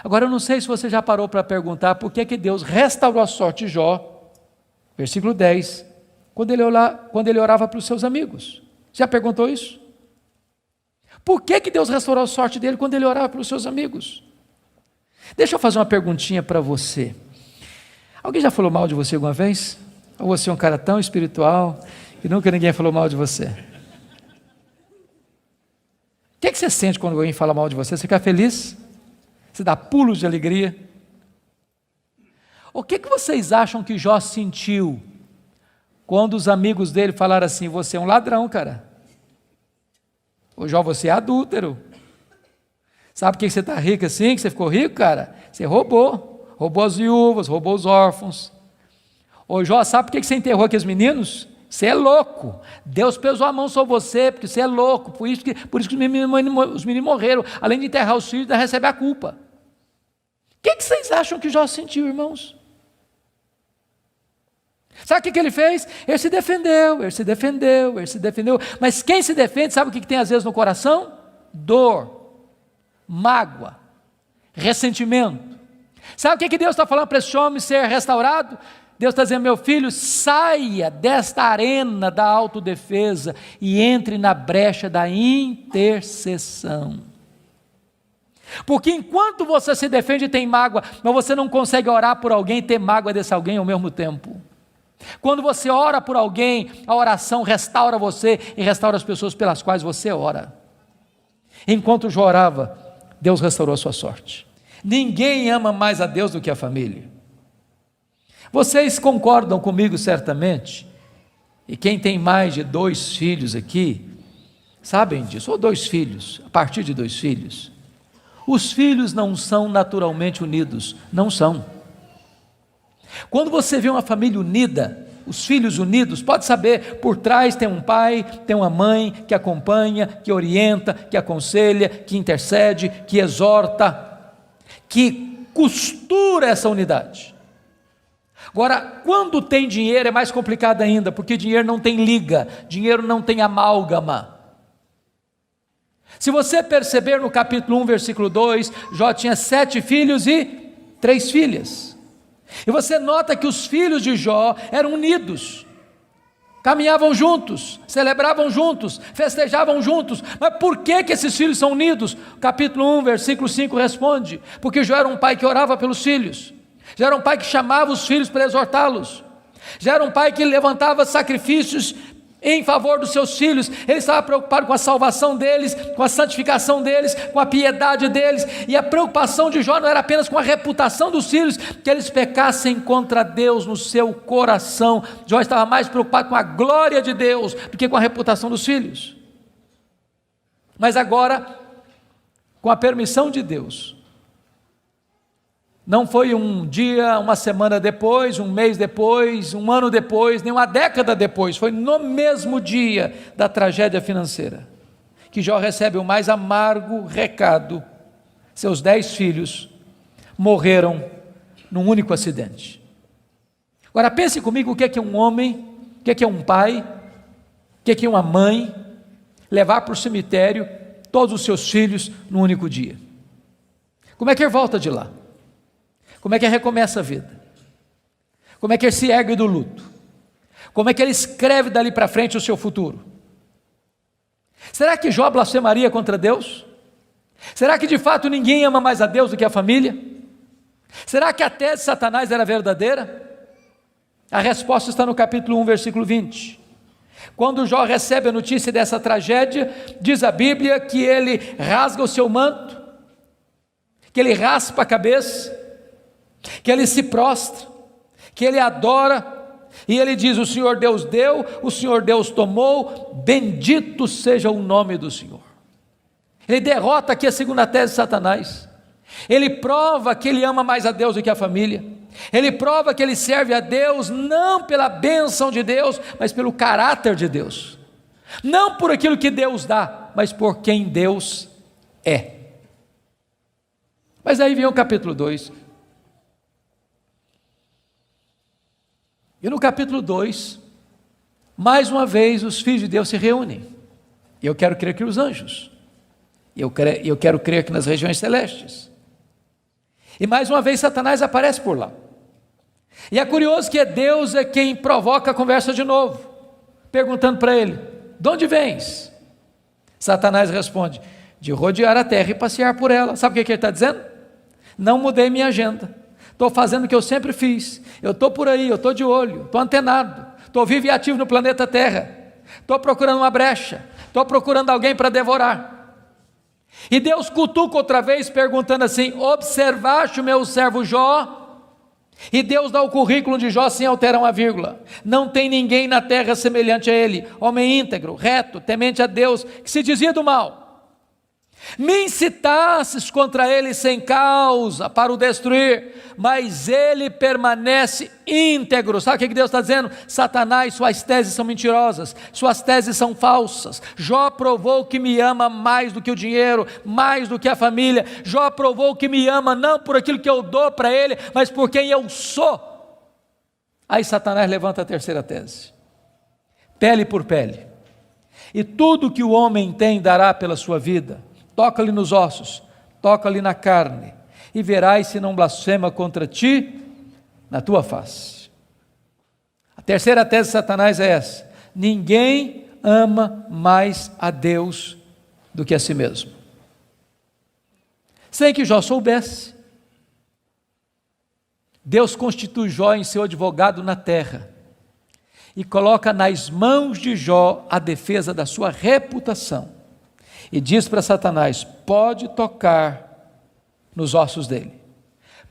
Agora eu não sei se você já parou para perguntar por que Deus restaurou a sorte de Jó, versículo 10, quando ele orava para os seus amigos. Já perguntou isso? Por que Deus restaurou a sorte dele quando ele orava para os seus amigos? Deixa eu fazer uma perguntinha para você. Alguém já falou mal de você alguma vez? Ou você é um cara tão espiritual e nunca ninguém falou mal de você? O que você sente quando alguém fala mal de você? Você fica feliz? Você dá pulos de alegria? O que vocês acham que Jó sentiu quando os amigos dele falaram assim, você é um ladrão, cara? Ô Jó, você é adúltero. Sabe por que você está rico assim, que você ficou rico, cara? Você roubou as viúvas, roubou os órfãos. Ô Jó, sabe por que você enterrou aqueles meninos? Você é louco, Deus pesou a mão sobre você, porque você é louco, por isso que os meninos morreram, além de enterrar os filhos, ainda recebe a culpa. O que vocês acham que Jó sentiu, irmãos? Sabe o que ele fez? Ele se defendeu, mas quem se defende, sabe o que tem às vezes no coração? Dor, mágoa, ressentimento. Sabe o que Deus está falando para esse homem ser restaurado? Deus está dizendo, meu filho, saia desta arena da autodefesa e entre na brecha da intercessão. Porque enquanto você se defende e tem mágoa, mas você não consegue orar por alguém e ter mágoa desse alguém ao mesmo tempo. Quando você ora por alguém, a oração restaura você e restaura as pessoas pelas quais você ora. Enquanto Jó orava, Deus restaurou a sua sorte. Ninguém ama mais a Deus do que a família. Vocês concordam comigo certamente, e quem tem mais de 2 filhos aqui, sabem disso, ou 2 filhos, a partir de 2 filhos, os filhos não são naturalmente unidos, não são. Quando você vê uma família unida, os filhos unidos, pode saber, por trás tem um pai, tem uma mãe que acompanha, que orienta, que aconselha, que intercede, que exorta. que costura essa unidade. Agora, quando tem dinheiro é mais complicado ainda, porque dinheiro não tem liga, dinheiro não tem amálgama. Se você perceber no capítulo 1, versículo 2, Jó tinha 7 filhos e 3 filhas. E você nota que os filhos de Jó eram unidos, caminhavam juntos, celebravam juntos, festejavam juntos. Mas por que esses filhos são unidos? Capítulo 1, versículo 5 responde: porque Jó era um pai que orava pelos filhos, já era um pai que chamava os filhos para exortá-los, já era um pai que levantava sacrifícios em favor dos seus filhos. Ele estava preocupado com a salvação deles, com a santificação deles, com a piedade deles. E a preocupação de Jó não era apenas com a reputação dos filhos, que eles pecassem contra Deus no seu coração. Jó estava mais preocupado com a glória de Deus do que com a reputação dos filhos. Mas agora, com a permissão de Deus, não foi um dia, uma semana depois, um mês depois, um ano depois, nem uma década depois, foi no mesmo dia da tragédia financeira, que Jó recebe o mais amargo recado: seus 10 filhos morreram num único acidente. Agora pense comigo, o que é um homem, o que é um pai, o que é uma mãe, levar para o cemitério todos os seus filhos num único dia? Como é que ele volta de lá? Como é que ele recomeça a vida? Como é que ele se ergue do luto? Como é que ele escreve dali para frente o seu futuro? Será que Jó blasfemaria contra Deus? Será que de fato ninguém ama mais a Deus do que a família? Será que a tese de Satanás era verdadeira? A resposta está no capítulo 1, versículo 20. Quando Jó recebe a notícia dessa tragédia, diz a Bíblia que ele rasga o seu manto, que ele raspa a cabeça, que ele se prostra, que ele adora, e ele diz: o Senhor Deus deu, o Senhor Deus tomou, bendito seja o nome do Senhor. Ele derrota aqui a segunda tese de Satanás. Ele prova que ele ama mais a Deus do que a família. Ele prova que ele serve a Deus não pela bênção de Deus, mas pelo caráter de Deus, não por aquilo que Deus dá, mas por quem Deus é. Mas aí vem o capítulo 2. E no capítulo 2, mais uma vez os filhos de Deus se reúnem. E eu quero crer que os anjos, eu quero crer que nas regiões celestes. E mais uma vez Satanás aparece por lá. E é curioso que Deus é quem provoca a conversa de novo, perguntando para ele: de onde vens? Satanás responde: de rodear a terra e passear por ela. Sabe o que ele está dizendo? Não mudei minha agenda, estou fazendo o que eu sempre fiz, eu estou por aí, eu estou de olho, estou antenado, estou vivo e ativo no planeta Terra, estou procurando uma brecha, estou procurando alguém para devorar. E Deus cutuca outra vez, perguntando assim: observaste o meu servo Jó? E Deus dá o currículo de Jó sem alterar uma vírgula: não tem ninguém na terra semelhante a ele, homem íntegro, reto, temente a Deus, que se desvia do mal. Me incitasses contra ele sem causa para o destruir, mas ele permanece íntegro. Sabe o que Deus está dizendo? Satanás, suas teses são mentirosas, suas teses são falsas. Jó provou que me ama mais do que o dinheiro, mais do que a família. Jó provou que me ama não por aquilo que eu dou para ele, mas por quem eu sou. Aí Satanás levanta a terceira tese: pele por pele, e tudo que o homem tem dará pela sua vida. Toca-lhe nos ossos, toca-lhe na carne, e verás se não blasfema contra ti na tua face. A terceira tese de Satanás é essa: ninguém ama mais a Deus do que a si mesmo. Sem que Jó soubesse, Deus constitui Jó em seu advogado na terra, e coloca nas mãos de Jó a defesa da sua reputação. E diz para Satanás: pode tocar nos ossos dele,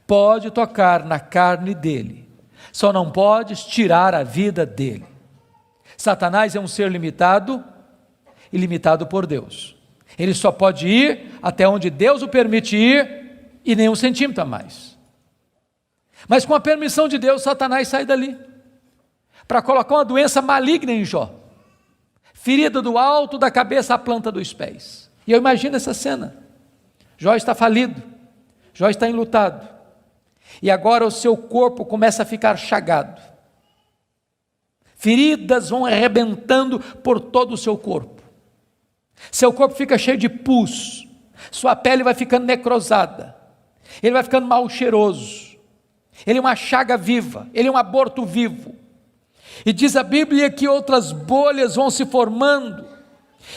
pode tocar na carne dele, só não podes tirar a vida dele. Satanás é um ser limitado e limitado por Deus. Ele só pode ir até onde Deus o permite ir, e nem um centímetro a mais. Mas com a permissão de Deus, Satanás sai dali para colocar uma doença maligna em Jó, ferida do alto da cabeça à planta dos pés. E eu imagino essa cena: Jó está falido, Jó está enlutado, e agora o seu corpo começa a ficar chagado, feridas vão arrebentando por todo o seu corpo, seu corpo fica cheio de pus, sua pele vai ficando necrosada, ele vai ficando mal cheiroso, ele é uma chaga viva, ele é um aborto vivo, e diz a Bíblia que outras bolhas vão se formando,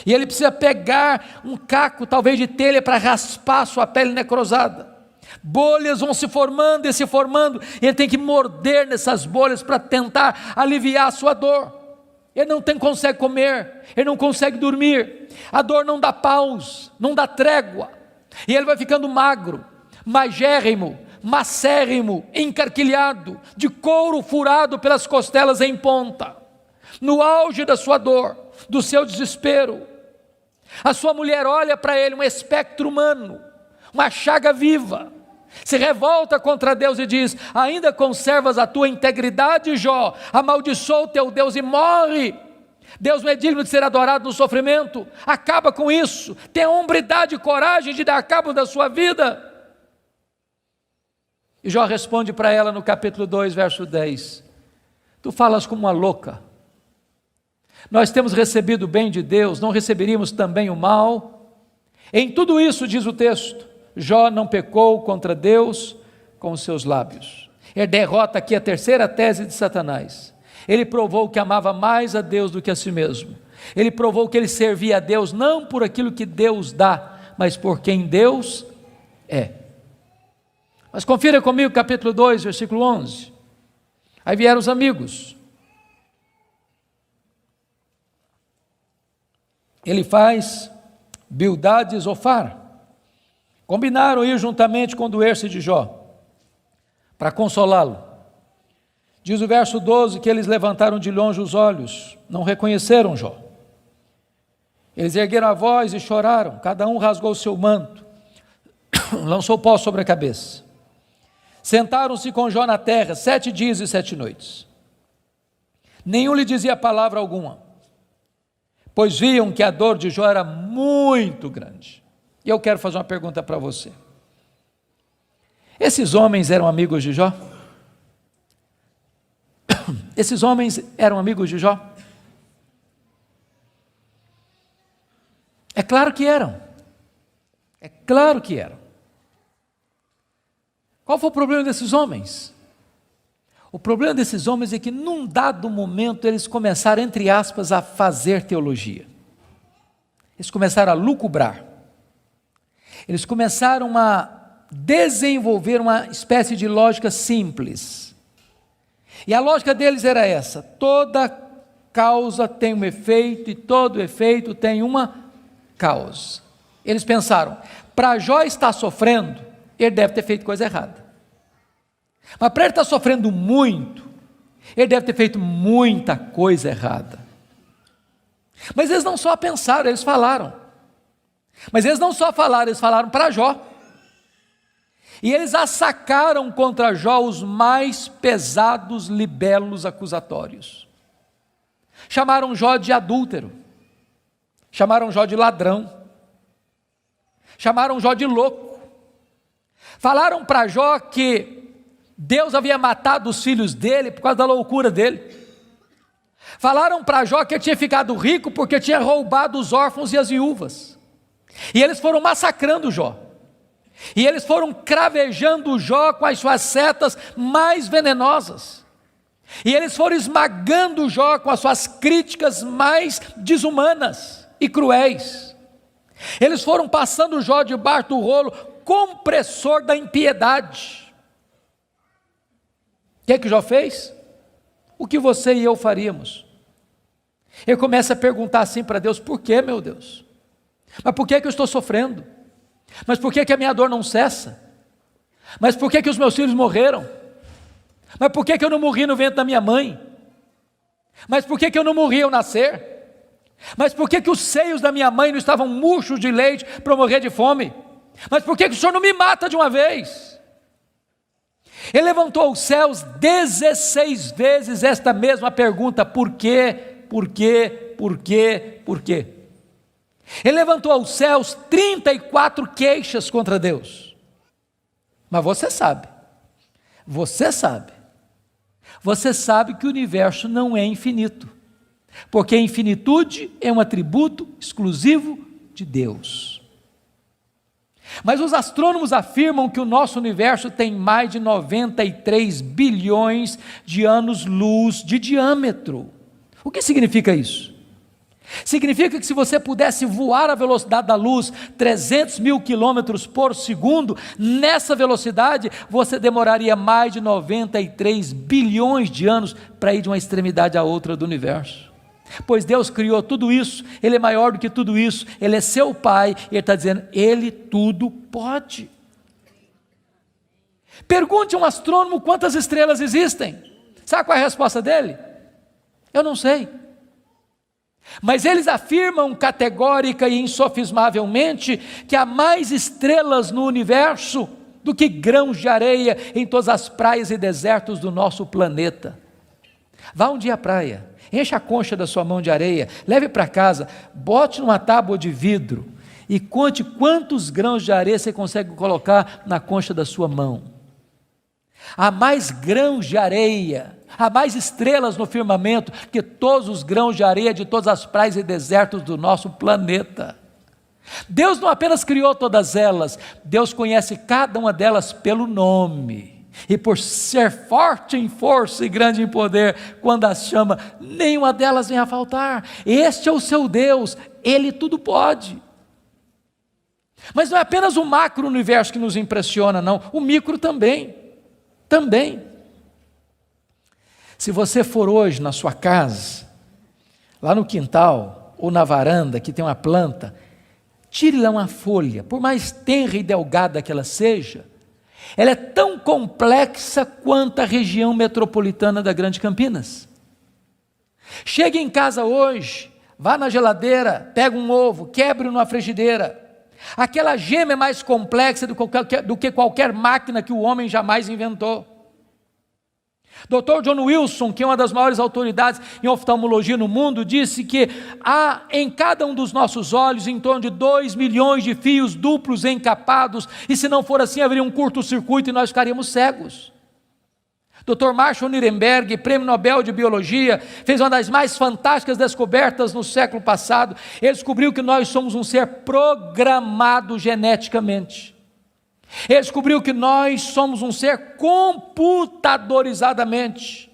e ele precisa pegar um caco talvez de telha para raspar sua pele necrosada, bolhas vão se formando, e ele tem que morder nessas bolhas para tentar aliviar a sua dor, ele não consegue comer, ele não consegue dormir, a dor não dá pausa, não dá trégua, e ele vai ficando magro, magérrimo, macérrimo, encarquilhado, de couro furado pelas costelas em ponta, no auge da sua dor, do seu desespero, a sua mulher olha para ele, um espectro humano, uma chaga viva, se revolta contra Deus e diz: ainda conservas a tua integridade, Jó? Amaldiçoa o teu Deus e morre. Deus não é digno de ser adorado no sofrimento, acaba com isso, tenha hombridade e coragem de dar cabo da sua vida. E Jó responde para ela no capítulo 2, verso 10, tu falas como uma louca, nós temos recebido o bem de Deus, não receberíamos também o mal? Em tudo isso, diz o texto, Jó não pecou contra Deus com os seus lábios. Ele derrota aqui a terceira tese de Satanás. Ele provou que amava mais a Deus do que a si mesmo. Ele provou que ele servia a Deus não por aquilo que Deus dá, mas por quem Deus é. Mas confira comigo capítulo 2, versículo 11. Aí vieram os amigos. Ele faz Bildade e Zofar. Combinaram ir juntamente condoer-se de Jó, para consolá-lo. Diz o verso 12 que eles levantaram de longe os olhos, não reconheceram Jó. Eles ergueram a voz e choraram, cada um rasgou o seu manto, lançou pó sobre a cabeça. Sentaram-se com Jó na terra 7 dias e 7 noites. Nenhum lhe dizia palavra alguma, pois viam que a dor de Jó era muito grande. E eu quero fazer uma pergunta para você. Esses homens eram amigos de Jó? Esses homens eram amigos de Jó? É claro que eram. É claro que eram. Qual foi o problema desses homens? O problema desses homens é que num dado momento eles começaram, entre aspas, a fazer teologia. Eles começaram a lucubrar. Eles começaram a desenvolver uma espécie de lógica simples. E a lógica deles era essa: toda causa tem um efeito e todo efeito tem uma causa. Eles pensaram, para Jó estar sofrendo, ele deve ter feito coisa errada. Mas para ele estar sofrendo muito, ele deve ter feito muita coisa errada. Mas eles não só pensaram, eles falaram. Mas eles não só falaram, eles falaram para Jó. E eles assacaram contra Jó os mais pesados libelos acusatórios. Chamaram Jó de adúltero, chamaram Jó de ladrão, chamaram Jó de louco. Falaram para Jó que Deus havia matado os filhos dele por causa da loucura dele. Falaram para Jó que ele tinha ficado rico porque tinha roubado os órfãos e as viúvas. E eles foram massacrando Jó, e eles foram cravejando Jó com as suas setas mais venenosas, e eles foram esmagando Jó com as suas críticas mais desumanas e cruéis. Eles foram passando Jó debaixo do rolo compressor da impiedade. O que é que Jó fez? O que você e eu faríamos? Ele começa a perguntar assim para Deus: por que, meu Deus? Mas por que eu estou sofrendo? Mas por que a minha dor não cessa? Mas por que os meus filhos morreram? Mas por que eu não morri no ventre da minha mãe? Mas por que eu não morri ao nascer? Mas por que os seios da minha mãe não estavam murchos de leite para eu morrer de fome? Mas por que o Senhor não me mata de uma vez? Ele levantou aos céus 16 vezes esta mesma pergunta: por quê, por quê, por quê, por quê? Ele levantou aos céus 34 queixas contra Deus. Mas você sabe que o universo não é infinito, porque a infinitude é um atributo exclusivo de Deus. Mas os astrônomos afirmam que o nosso universo tem mais de 93 bilhões de anos-luz de diâmetro. O que significa isso? Significa que se você pudesse voar à velocidade da luz, 300 mil quilômetros por segundo, nessa velocidade você demoraria mais de 93 bilhões de anos para ir de uma extremidade à outra do universo. Pois Deus criou tudo isso, Ele é maior do que tudo isso, Ele é seu Pai, e Ele está dizendo, Ele tudo pode. Pergunte a um astrônomo quantas estrelas existem. Sabe qual é a resposta dele? Eu não sei. Mas eles afirmam categórica e insofismavelmente que há mais estrelas no universo do que grãos de areia em todas as praias e desertos do nosso planeta. Vá um dia à praia, encha a concha da sua mão de areia, leve para casa, bote numa tábua de vidro e conte quantos grãos de areia você consegue colocar na concha da sua mão. Há mais grãos de areia, há mais estrelas no firmamento que todos os grãos de areia de todas as praias e desertos do nosso planeta. Deus não apenas criou todas elas, Deus conhece cada uma delas pelo nome. E por ser forte em força e grande em poder, quando as chama, nenhuma delas vem a faltar. Este é o seu Deus, Ele tudo pode. Mas não é apenas o macro-universo que nos impressiona, não, o micro também. Se você for hoje na sua casa, lá no quintal ou na varanda que tem uma planta, tire lá uma folha, por mais tenra e delgada que ela seja, ela é tão complexa quanto a região metropolitana da Grande Campinas. Chegue em casa hoje, vá na geladeira, pega um ovo, quebre numa frigideira. Aquela gema é mais complexa do que qualquer máquina que o homem jamais inventou. Dr. John Wilson, que é uma das maiores autoridades em oftalmologia no mundo, disse que há em cada um dos nossos olhos em torno de 2 milhões de fios duplos encapados, e se não for assim haveria um curto-circuito e nós ficaríamos cegos. Dr. Marshall Nirenberg, prêmio Nobel de Biologia, fez uma das mais fantásticas descobertas no século passado. Ele descobriu que nós somos um ser programado geneticamente. Ele descobriu que nós somos um ser computadorizadamente,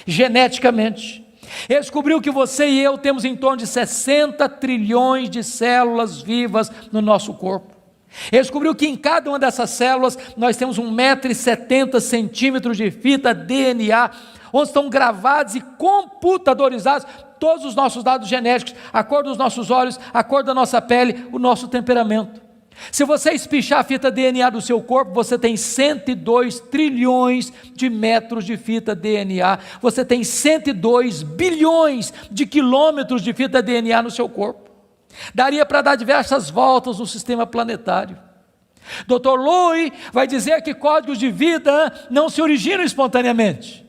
geneticamente. Ele descobriu que você e eu temos em torno de 60 trilhões de células vivas no nosso corpo. Ele descobriu que em cada uma dessas células nós temos 1,70 m de fita DNA, onde estão gravados e computadorizados todos os nossos dados genéticos, a cor dos nossos olhos, a cor da nossa pele, o nosso temperamento. Se você espichar a fita DNA do seu corpo, você tem 102 trilhões de metros de fita DNA, você tem 102 bilhões de quilômetros de fita DNA no seu corpo. Daria para dar diversas voltas no sistema planetário. Dr. Lowy vai dizer que códigos de vida não se originam espontaneamente.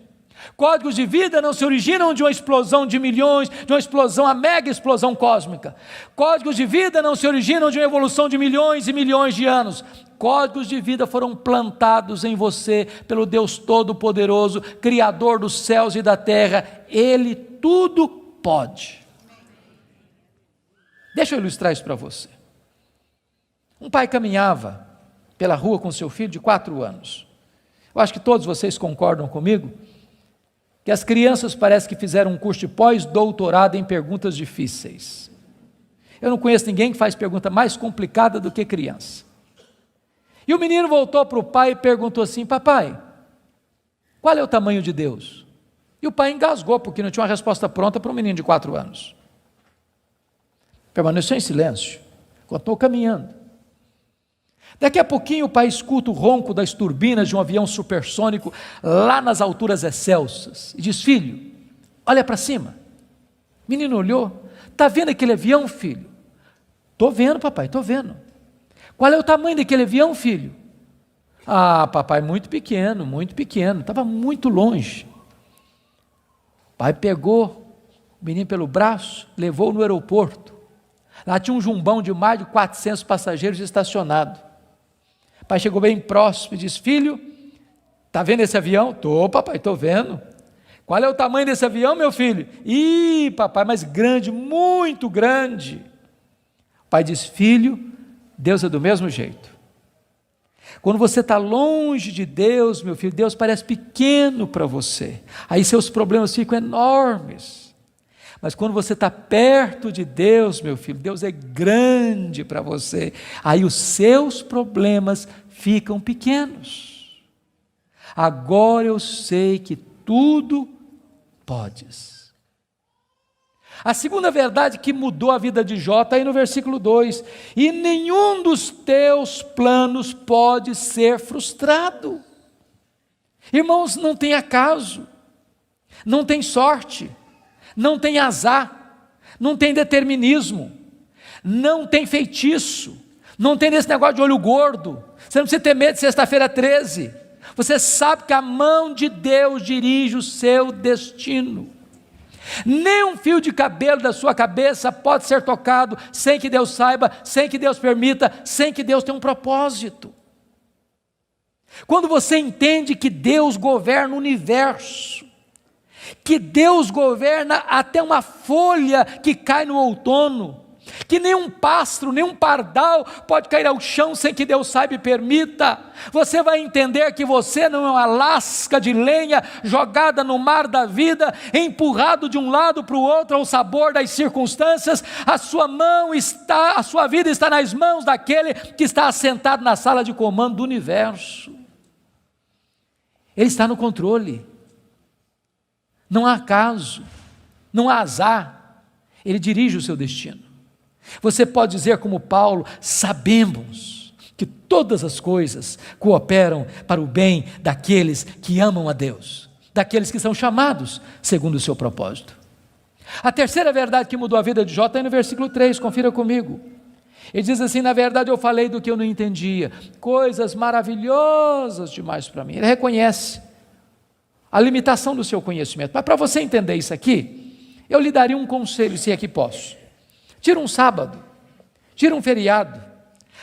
Códigos de vida não se originam de uma explosão de milhões, de uma explosão, a mega explosão cósmica. Códigos de vida não se originam de uma evolução de milhões e milhões de anos. Códigos de vida foram plantados em você pelo Deus Todo-Poderoso, Criador dos céus e da terra. Ele tudo pode. Deixa eu ilustrar isso para você. Um pai caminhava pela rua com seu filho de 4 anos. Eu acho que todos vocês concordam comigo que as crianças parece que fizeram um curso de pós-doutorado em perguntas difíceis. Eu não conheço ninguém que faz pergunta mais complicada do que criança. E o menino voltou para o pai e perguntou assim: papai, qual é o tamanho de Deus? E o pai engasgou, porque não tinha uma resposta pronta para um menino de 4 anos. Permaneceu em silêncio, continuou caminhando. Daqui a pouquinho o pai escuta o ronco das turbinas de um avião supersônico lá nas alturas excelsas e diz: filho, olha para cima. O menino olhou: está vendo aquele avião, filho? Estou vendo, papai, estou vendo. Qual é o tamanho daquele avião, filho? Ah, papai, muito pequeno, estava muito longe. O pai pegou o menino pelo braço, levou-o no aeroporto. Lá tinha um jumbão de mais de 400 passageiros estacionado. pai chegou bem próximo e disse: filho, está vendo esse avião? Estou, papai, estou vendo. Qual é o tamanho desse avião, meu filho? Ih, papai, mas grande, muito grande. O pai disse: filho, Deus é do mesmo jeito. Quando você está longe de Deus, meu filho, Deus parece pequeno para você. Aí seus problemas ficam enormes. Mas quando você está perto de Deus, meu filho, Deus é grande para você. Aí os seus problemas ficam pequenos. Agora eu sei que tudo podes. A segunda verdade que mudou a vida de Jó está aí no versículo 2: e nenhum dos teus planos pode ser frustrado. Irmãos, não tem acaso, não tem sorte, não tem azar, não tem determinismo, não tem feitiço, não tem esse negócio de olho gordo. Você não precisa ter medo de sexta-feira 13. Você sabe que a mão de Deus dirige o seu destino. Nem um fio de cabelo da sua cabeça pode ser tocado sem que Deus saiba, sem que Deus permita, sem que Deus tenha um propósito. Quando você entende que Deus governa o universo, que Deus governa até uma folha que cai no outono, que nenhum pássaro, nenhum pardal pode cair ao chão sem que Deus saiba e permita, você vai entender que você não é uma lasca de lenha jogada no mar da vida, empurrado de um lado para o outro ao sabor das circunstâncias. A sua vida está nas mãos daquele que está assentado na sala de comando do universo. Ele está no controle. Não há acaso, não há azar, ele dirige o seu destino. Você pode dizer como Paulo: sabemos que todas as coisas cooperam para o bem daqueles que amam a Deus, daqueles que são chamados segundo o seu propósito. A terceira verdade que mudou a vida de Jó está aí no versículo 3, confira comigo. Ele diz assim: na verdade eu falei do que eu não entendia, coisas maravilhosas demais para mim. Ele reconhece a limitação do seu conhecimento, mas para você entender isso aqui, eu lhe daria um conselho, se é que posso. Tira um sábado, tira um feriado,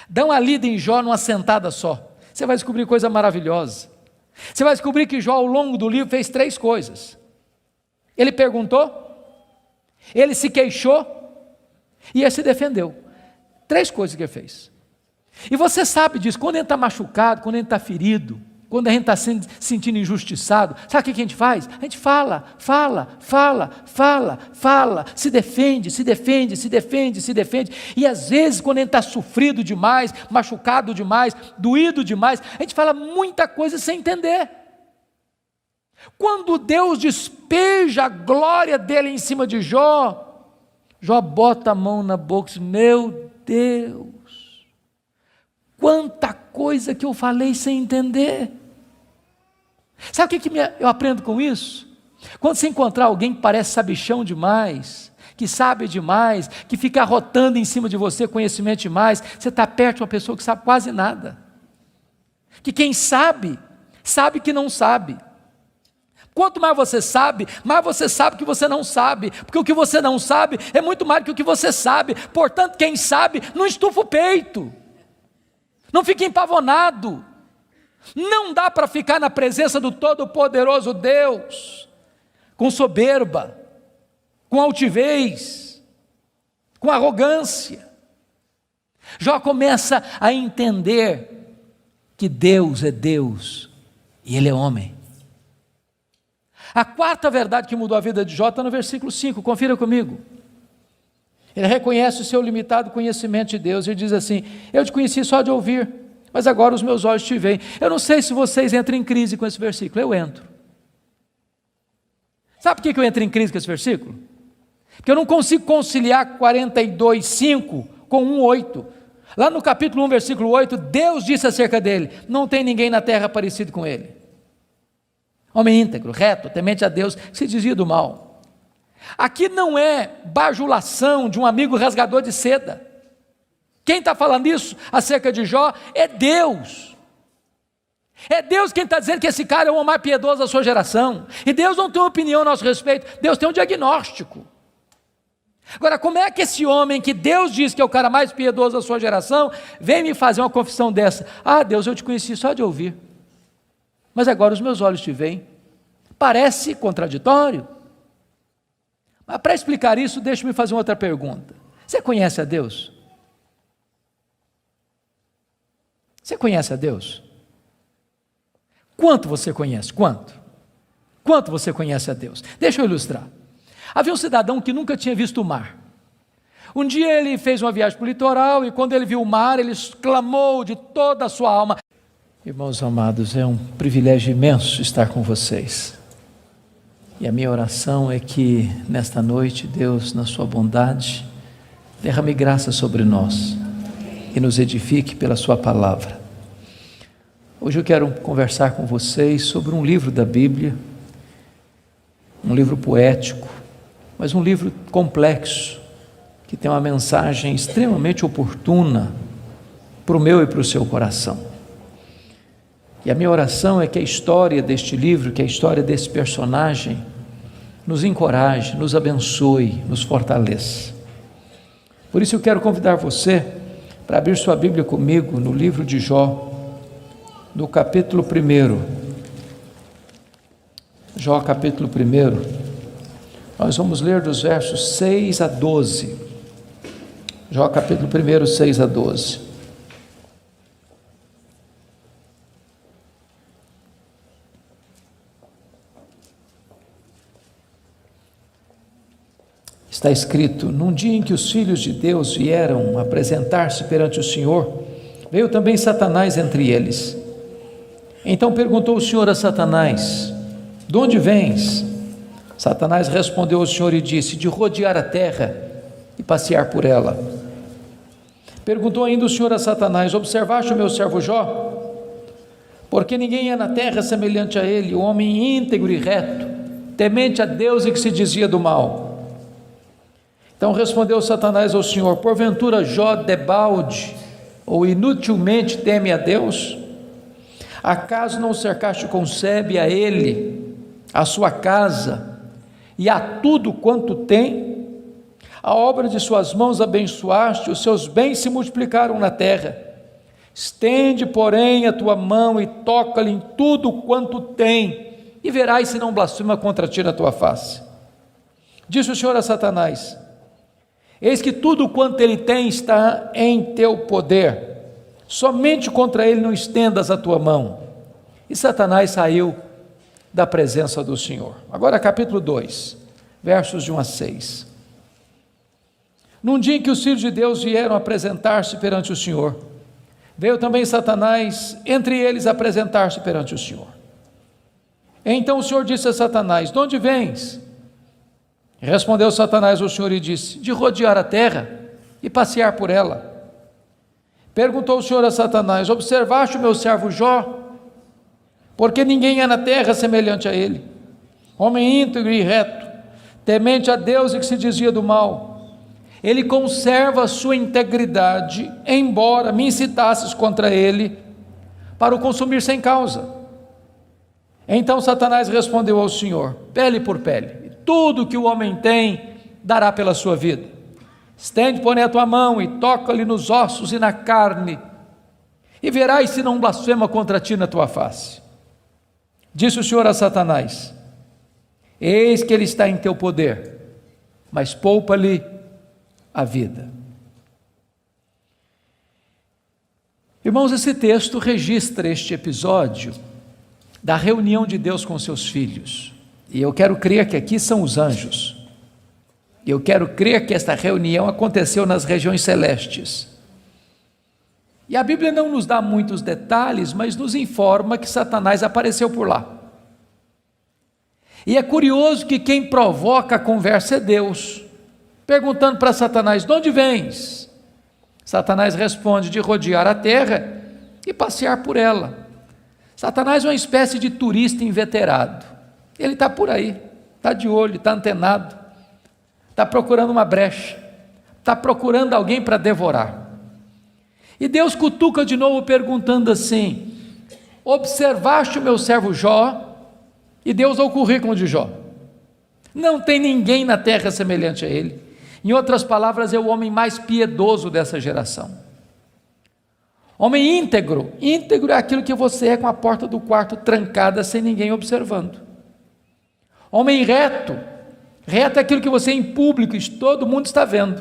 dá uma lida em Jó numa sentada só, você vai descobrir coisa maravilhosa. Você vai descobrir que Jó, ao longo do livro, fez 3 coisas. Ele perguntou, ele se queixou e ele se defendeu. 3 coisas que ele fez. E você sabe disso, quando ele está machucado, quando ele está ferido, quando a gente está se sentindo injustiçado, sabe o que a gente faz? A gente fala, se defende, e às vezes quando a gente está sofrido demais, machucado demais, doído demais, a gente fala muita coisa sem entender. Quando Deus despeja a glória dele em cima de Jó, Jó bota a mão na boca e diz: meu Deus, quanta coisa que eu falei sem entender. Sabe o que eu aprendo com isso? Quando você encontrar alguém que parece sabichão demais, que sabe demais, que fica arrotando em cima de você conhecimento demais, você está perto de uma pessoa que sabe quase nada. Que quem sabe, sabe que não sabe. Quanto mais você sabe que você não sabe, porque o que você não sabe é muito mais do que o que você sabe. Portanto, quem sabe, não estufa o peito, não fica empavonado. Não dá para ficar na presença do Todo-Poderoso Deus com soberba, com altivez, com arrogância. Jó começa a entender que Deus é Deus e Ele é homem. A quarta verdade que mudou a vida de Jó está no versículo 5, confira comigo. Ele reconhece o seu limitado conhecimento de Deus e diz assim: eu te conheci só de ouvir, mas agora os meus olhos te veem. Eu não sei se vocês entram em crise com esse versículo, eu entro. Sabe por que eu entro em crise com esse versículo? Porque eu não consigo conciliar 42:5 com 1:8. Lá no capítulo 1, versículo 8, Deus disse acerca dele: não tem ninguém na terra parecido com ele. Homem íntegro, reto, temente a Deus, que se desvia do mal. Aqui não é bajulação de um amigo rasgador de seda. Quem está falando isso acerca de Jó é Deus. É Deus quem está dizendo que esse cara é o homem mais piedoso da sua geração. E Deus não tem uma opinião a nosso respeito, Deus tem um diagnóstico. Agora, como é que esse homem, que Deus diz que é o cara mais piedoso da sua geração, vem me fazer uma confissão dessa? Ah, Deus, eu te conheci só de ouvir, mas agora os meus olhos te veem. Parece contraditório. Mas para explicar isso, deixe-me fazer uma outra pergunta. Você conhece a Deus? Você conhece a Deus? Quanto você conhece? Quanto? Quanto você conhece a Deus? Deixa eu ilustrar. Havia um cidadão que nunca tinha visto o mar. Um dia ele fez uma viagem para o litoral e quando ele viu o mar, ele exclamou de toda a sua alma: irmãos amados, é um privilégio imenso estar com vocês. E a minha oração é que nesta noite, Deus, na sua bondade, derrame graça sobre nós e nos edifique pela sua palavra. Hoje eu quero conversar com vocês sobre um livro da Bíblia, um livro poético, mas um livro complexo, que tem uma mensagem extremamente oportuna para o meu e para o seu coração. E a minha oração é que a história deste livro, que a história desse personagem, nos encoraje, nos abençoe, nos fortaleça. Por isso eu quero convidar você para abrir sua Bíblia comigo no livro de Jó, no capítulo 1. Jó, capítulo 1. Nós vamos ler dos versos 6 a 12. Jó, capítulo 1, 6 a 12. Está escrito: num dia em que os filhos de Deus vieram apresentar-se perante o Senhor, veio também Satanás entre eles. Então perguntou o Senhor a Satanás: de onde vens? Satanás respondeu ao Senhor e disse: de rodear a terra e passear por ela. Perguntou ainda o Senhor a Satanás: observaste o meu servo Jó? Porque ninguém é na terra semelhante a ele, o homem íntegro e reto, temente a Deus e que se desvia do mal. Então respondeu Satanás ao Senhor: porventura Jó debalde ou inutilmente teme a Deus? Acaso não cercaste com sebe a ele, a sua casa e a tudo quanto tem? A obra de suas mãos abençoaste, os seus bens se multiplicaram na terra. Estende, porém, a tua mão e toca-lhe em tudo quanto tem, e verás se não blasfema contra ti na tua face. Disse o Senhor a Satanás: eis que tudo quanto ele tem está em teu poder, somente contra ele não estendas a tua mão. E Satanás saiu da presença do Senhor. Agora capítulo 2, versos de 1 a 6. Num dia em que os filhos de Deus vieram apresentar-se perante o Senhor, veio também Satanás entre eles apresentar-se perante o Senhor. Então o Senhor disse a Satanás: de onde vens? Respondeu Satanás ao Senhor e disse: de rodear a terra e passear por ela. Perguntou o Senhor a Satanás: observaste o meu servo Jó? Porque ninguém é na terra semelhante a ele, homem íntegro e reto, temente a Deus e que se desvia do mal. Ele conserva a sua integridade, embora me incitasses contra ele para o consumir sem causa. Então Satanás respondeu ao Senhor: pele por pele, tudo que o homem tem dará pela sua vida. Estende, porém, a tua mão e toca-lhe nos ossos e na carne, e verás se não blasfema contra ti na tua face. Disse o Senhor a Satanás: eis que ele está em teu poder, mas poupa-lhe a vida. Irmãos, esse texto registra este episódio da reunião de Deus com seus filhos. E eu quero crer que aqui são os anjos. Eu quero crer que esta reunião aconteceu nas regiões celestes. E a Bíblia não nos dá muitos detalhes, mas nos informa que Satanás apareceu por lá. E é curioso que quem provoca a conversa é Deus, perguntando para Satanás: de onde vens? Satanás responde: de rodear a terra e passear por ela. Satanás é uma espécie de turista inveterado. Ele está por aí, está de olho, está antenado, está procurando uma brecha, está procurando alguém para devorar. E Deus cutuca de novo perguntando assim: observaste o meu servo Jó? E Deus dá o currículo de Jó: não tem ninguém na terra semelhante a ele, Em outras palavras, é o homem mais piedoso dessa geração. Homem íntegro. Íntegro é aquilo que você é com a porta do quarto trancada, sem ninguém observando. Homem reto. Reto é aquilo que você é em público, e todo mundo está vendo.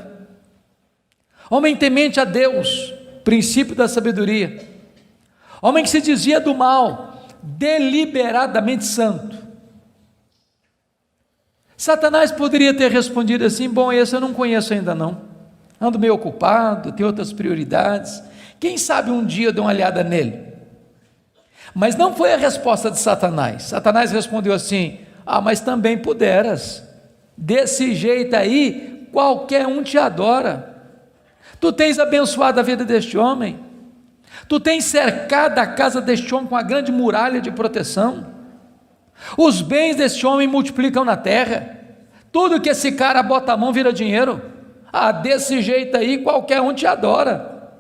Homem temente a Deus, princípio da sabedoria. Homem que se desvia do mal, deliberadamente santo. Satanás poderia ter respondido assim: bom, esse eu não conheço ainda não, ando meio ocupado, tenho outras prioridades, quem sabe um dia eu dou uma olhada nele. Mas não foi a resposta de Satanás. Satanás respondeu assim: mas também puderas, desse jeito aí, qualquer um te adora, tu tens abençoado a vida deste homem, tu tens cercado a casa deste homem com a grande muralha de proteção, os bens deste homem multiplicam na terra, tudo que esse cara bota a mão vira dinheiro, desse jeito aí qualquer um te adora.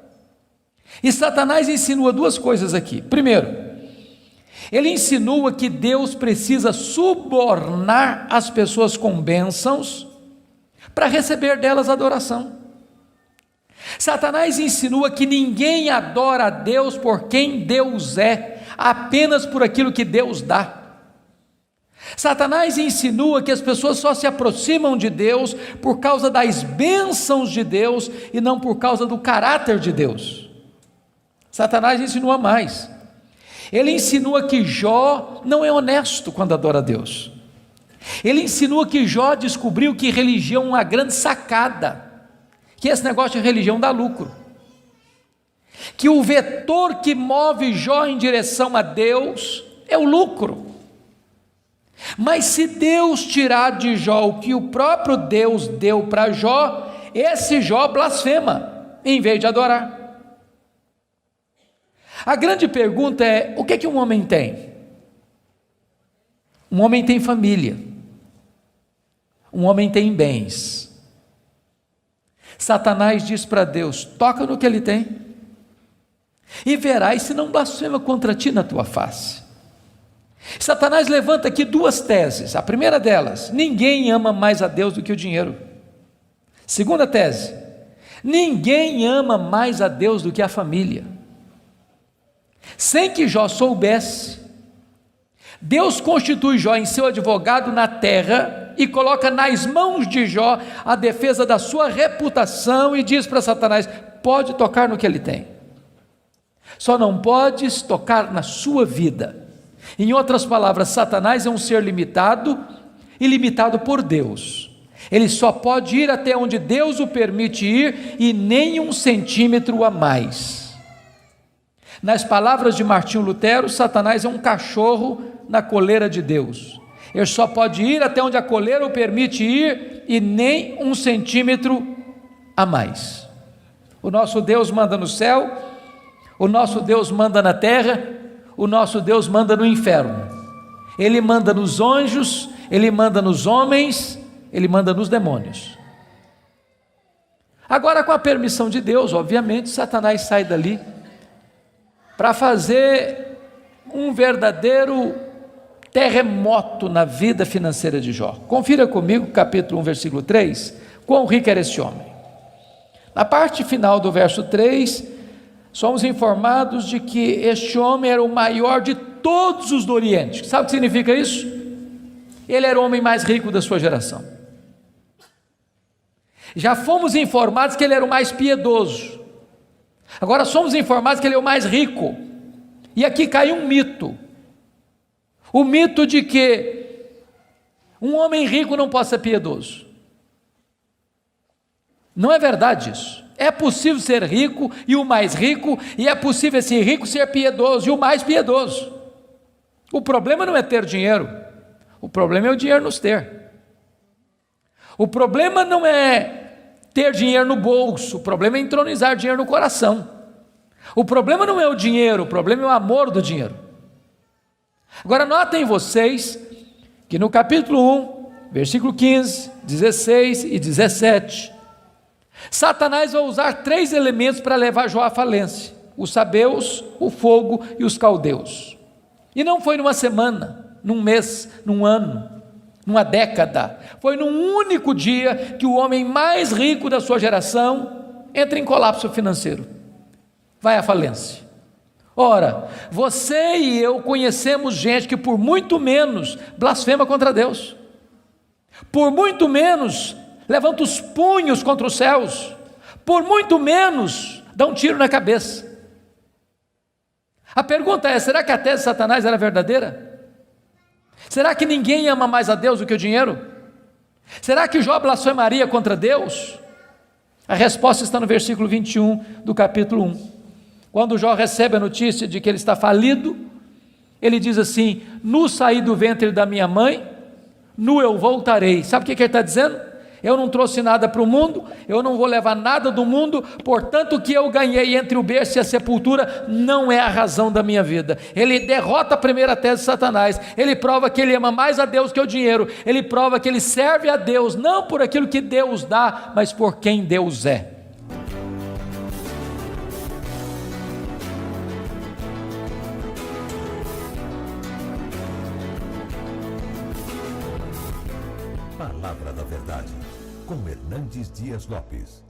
E Satanás insinua duas coisas aqui. Primeiro, ele insinua que Deus precisa subornar as pessoas com bênçãos para receber delas adoração. Satanás insinua que ninguém adora a Deus por quem Deus é, apenas por aquilo que Deus dá. Satanás insinua que as pessoas só se aproximam de Deus por causa das bênçãos de Deus e não por causa do caráter de Deus. Satanás insinua mais. Ele insinua que Jó não é honesto quando adora a Deus. Ele insinua que Jó descobriu que religião é uma grande sacada, que esse negócio de religião dá lucro, que o vetor que move Jó em direção a Deus é o lucro. Mas se Deus tirar de Jó o que o próprio Deus deu para Jó, esse Jó blasfema, em vez de adorar. A grande pergunta é: o que um homem tem? Um homem tem família, um homem tem bens. Satanás diz para Deus: toca no que ele tem, e verás se não blasfema contra ti na tua face. Satanás levanta aqui duas teses. A primeira delas: ninguém ama mais a Deus do que o dinheiro. Segunda tese: ninguém ama mais a Deus do que a família. Sem que Jó soubesse, Deus constitui Jó em seu advogado na terra e coloca nas mãos de Jó a defesa da sua reputação e diz para Satanás: pode tocar no que ele tem, só não podes tocar na sua vida. Em outras palavras, Satanás é um ser limitado e limitado por Deus. Ele só pode ir até onde Deus o permite ir e nem 1 centímetro a mais. Nas palavras de Martinho Lutero, Satanás é um cachorro na coleira de Deus. Ele só pode ir até onde a coleira o permite ir e nem 1 centímetro a mais. O nosso Deus manda no céu, o nosso Deus manda na terra, o nosso Deus manda no inferno. Ele manda nos anjos, ele manda nos homens, ele manda nos demônios. Agora, com a permissão de Deus, obviamente, Satanás sai dali para fazer um verdadeiro terremoto na vida financeira de Jó. Confira comigo, capítulo 1, versículo 3, quão rico era esse homem. Na parte final do verso 3, somos informados de que este homem era o maior de todos os do Oriente. Sabe o que significa isso? Ele era o homem mais rico da sua geração. Já fomos informados que ele era o mais piedoso. Agora somos informados que ele é o mais rico. E aqui cai um mito. O mito de que um homem rico não pode ser piedoso. Não é verdade isso. É possível ser rico e o mais rico, e é possível esse rico ser piedoso e o mais piedoso. O problema não é ter dinheiro, o problema é o dinheiro nos ter. O problema não é ter dinheiro no bolso, o problema é entronizar dinheiro no coração. O problema não é o dinheiro, o problema é o amor do dinheiro. Agora notem vocês que no capítulo 1, versículo 15, 16 e 17, Satanás vai usar 3 elementos para levar Jó à falência: os sabeus, o fogo e os caldeus. E não foi numa semana, num mês, num ano. numa década. Foi num único dia que o homem mais rico da sua geração entra em colapso financeiro, vai à falência. Ora, você e eu conhecemos gente que por muito menos blasfema contra Deus, por muito menos levanta os punhos contra os céus, por muito menos dá um tiro na cabeça. A pergunta é: será que a tese de Satanás era verdadeira? Será que ninguém ama mais a Deus do que o dinheiro? Será que Jó blasfemaria contra Deus? A resposta está no versículo 21 do capítulo 1. Quando Jó recebe a notícia de que ele está falido, ele diz assim: nu saí do ventre da minha mãe, nu eu voltarei. Sabe o que ele está dizendo? Eu não trouxe nada para o mundo, eu não vou levar nada do mundo, portanto o que eu ganhei entre o berço e a sepultura não é a razão da minha vida. Ele derrota a primeira tese de Satanás, ele prova que ele ama mais a Deus que o dinheiro, ele prova que ele serve a Deus, não por aquilo que Deus dá, mas por quem Deus é. Palavra da Verdade, com Hernandes Dias Lopes.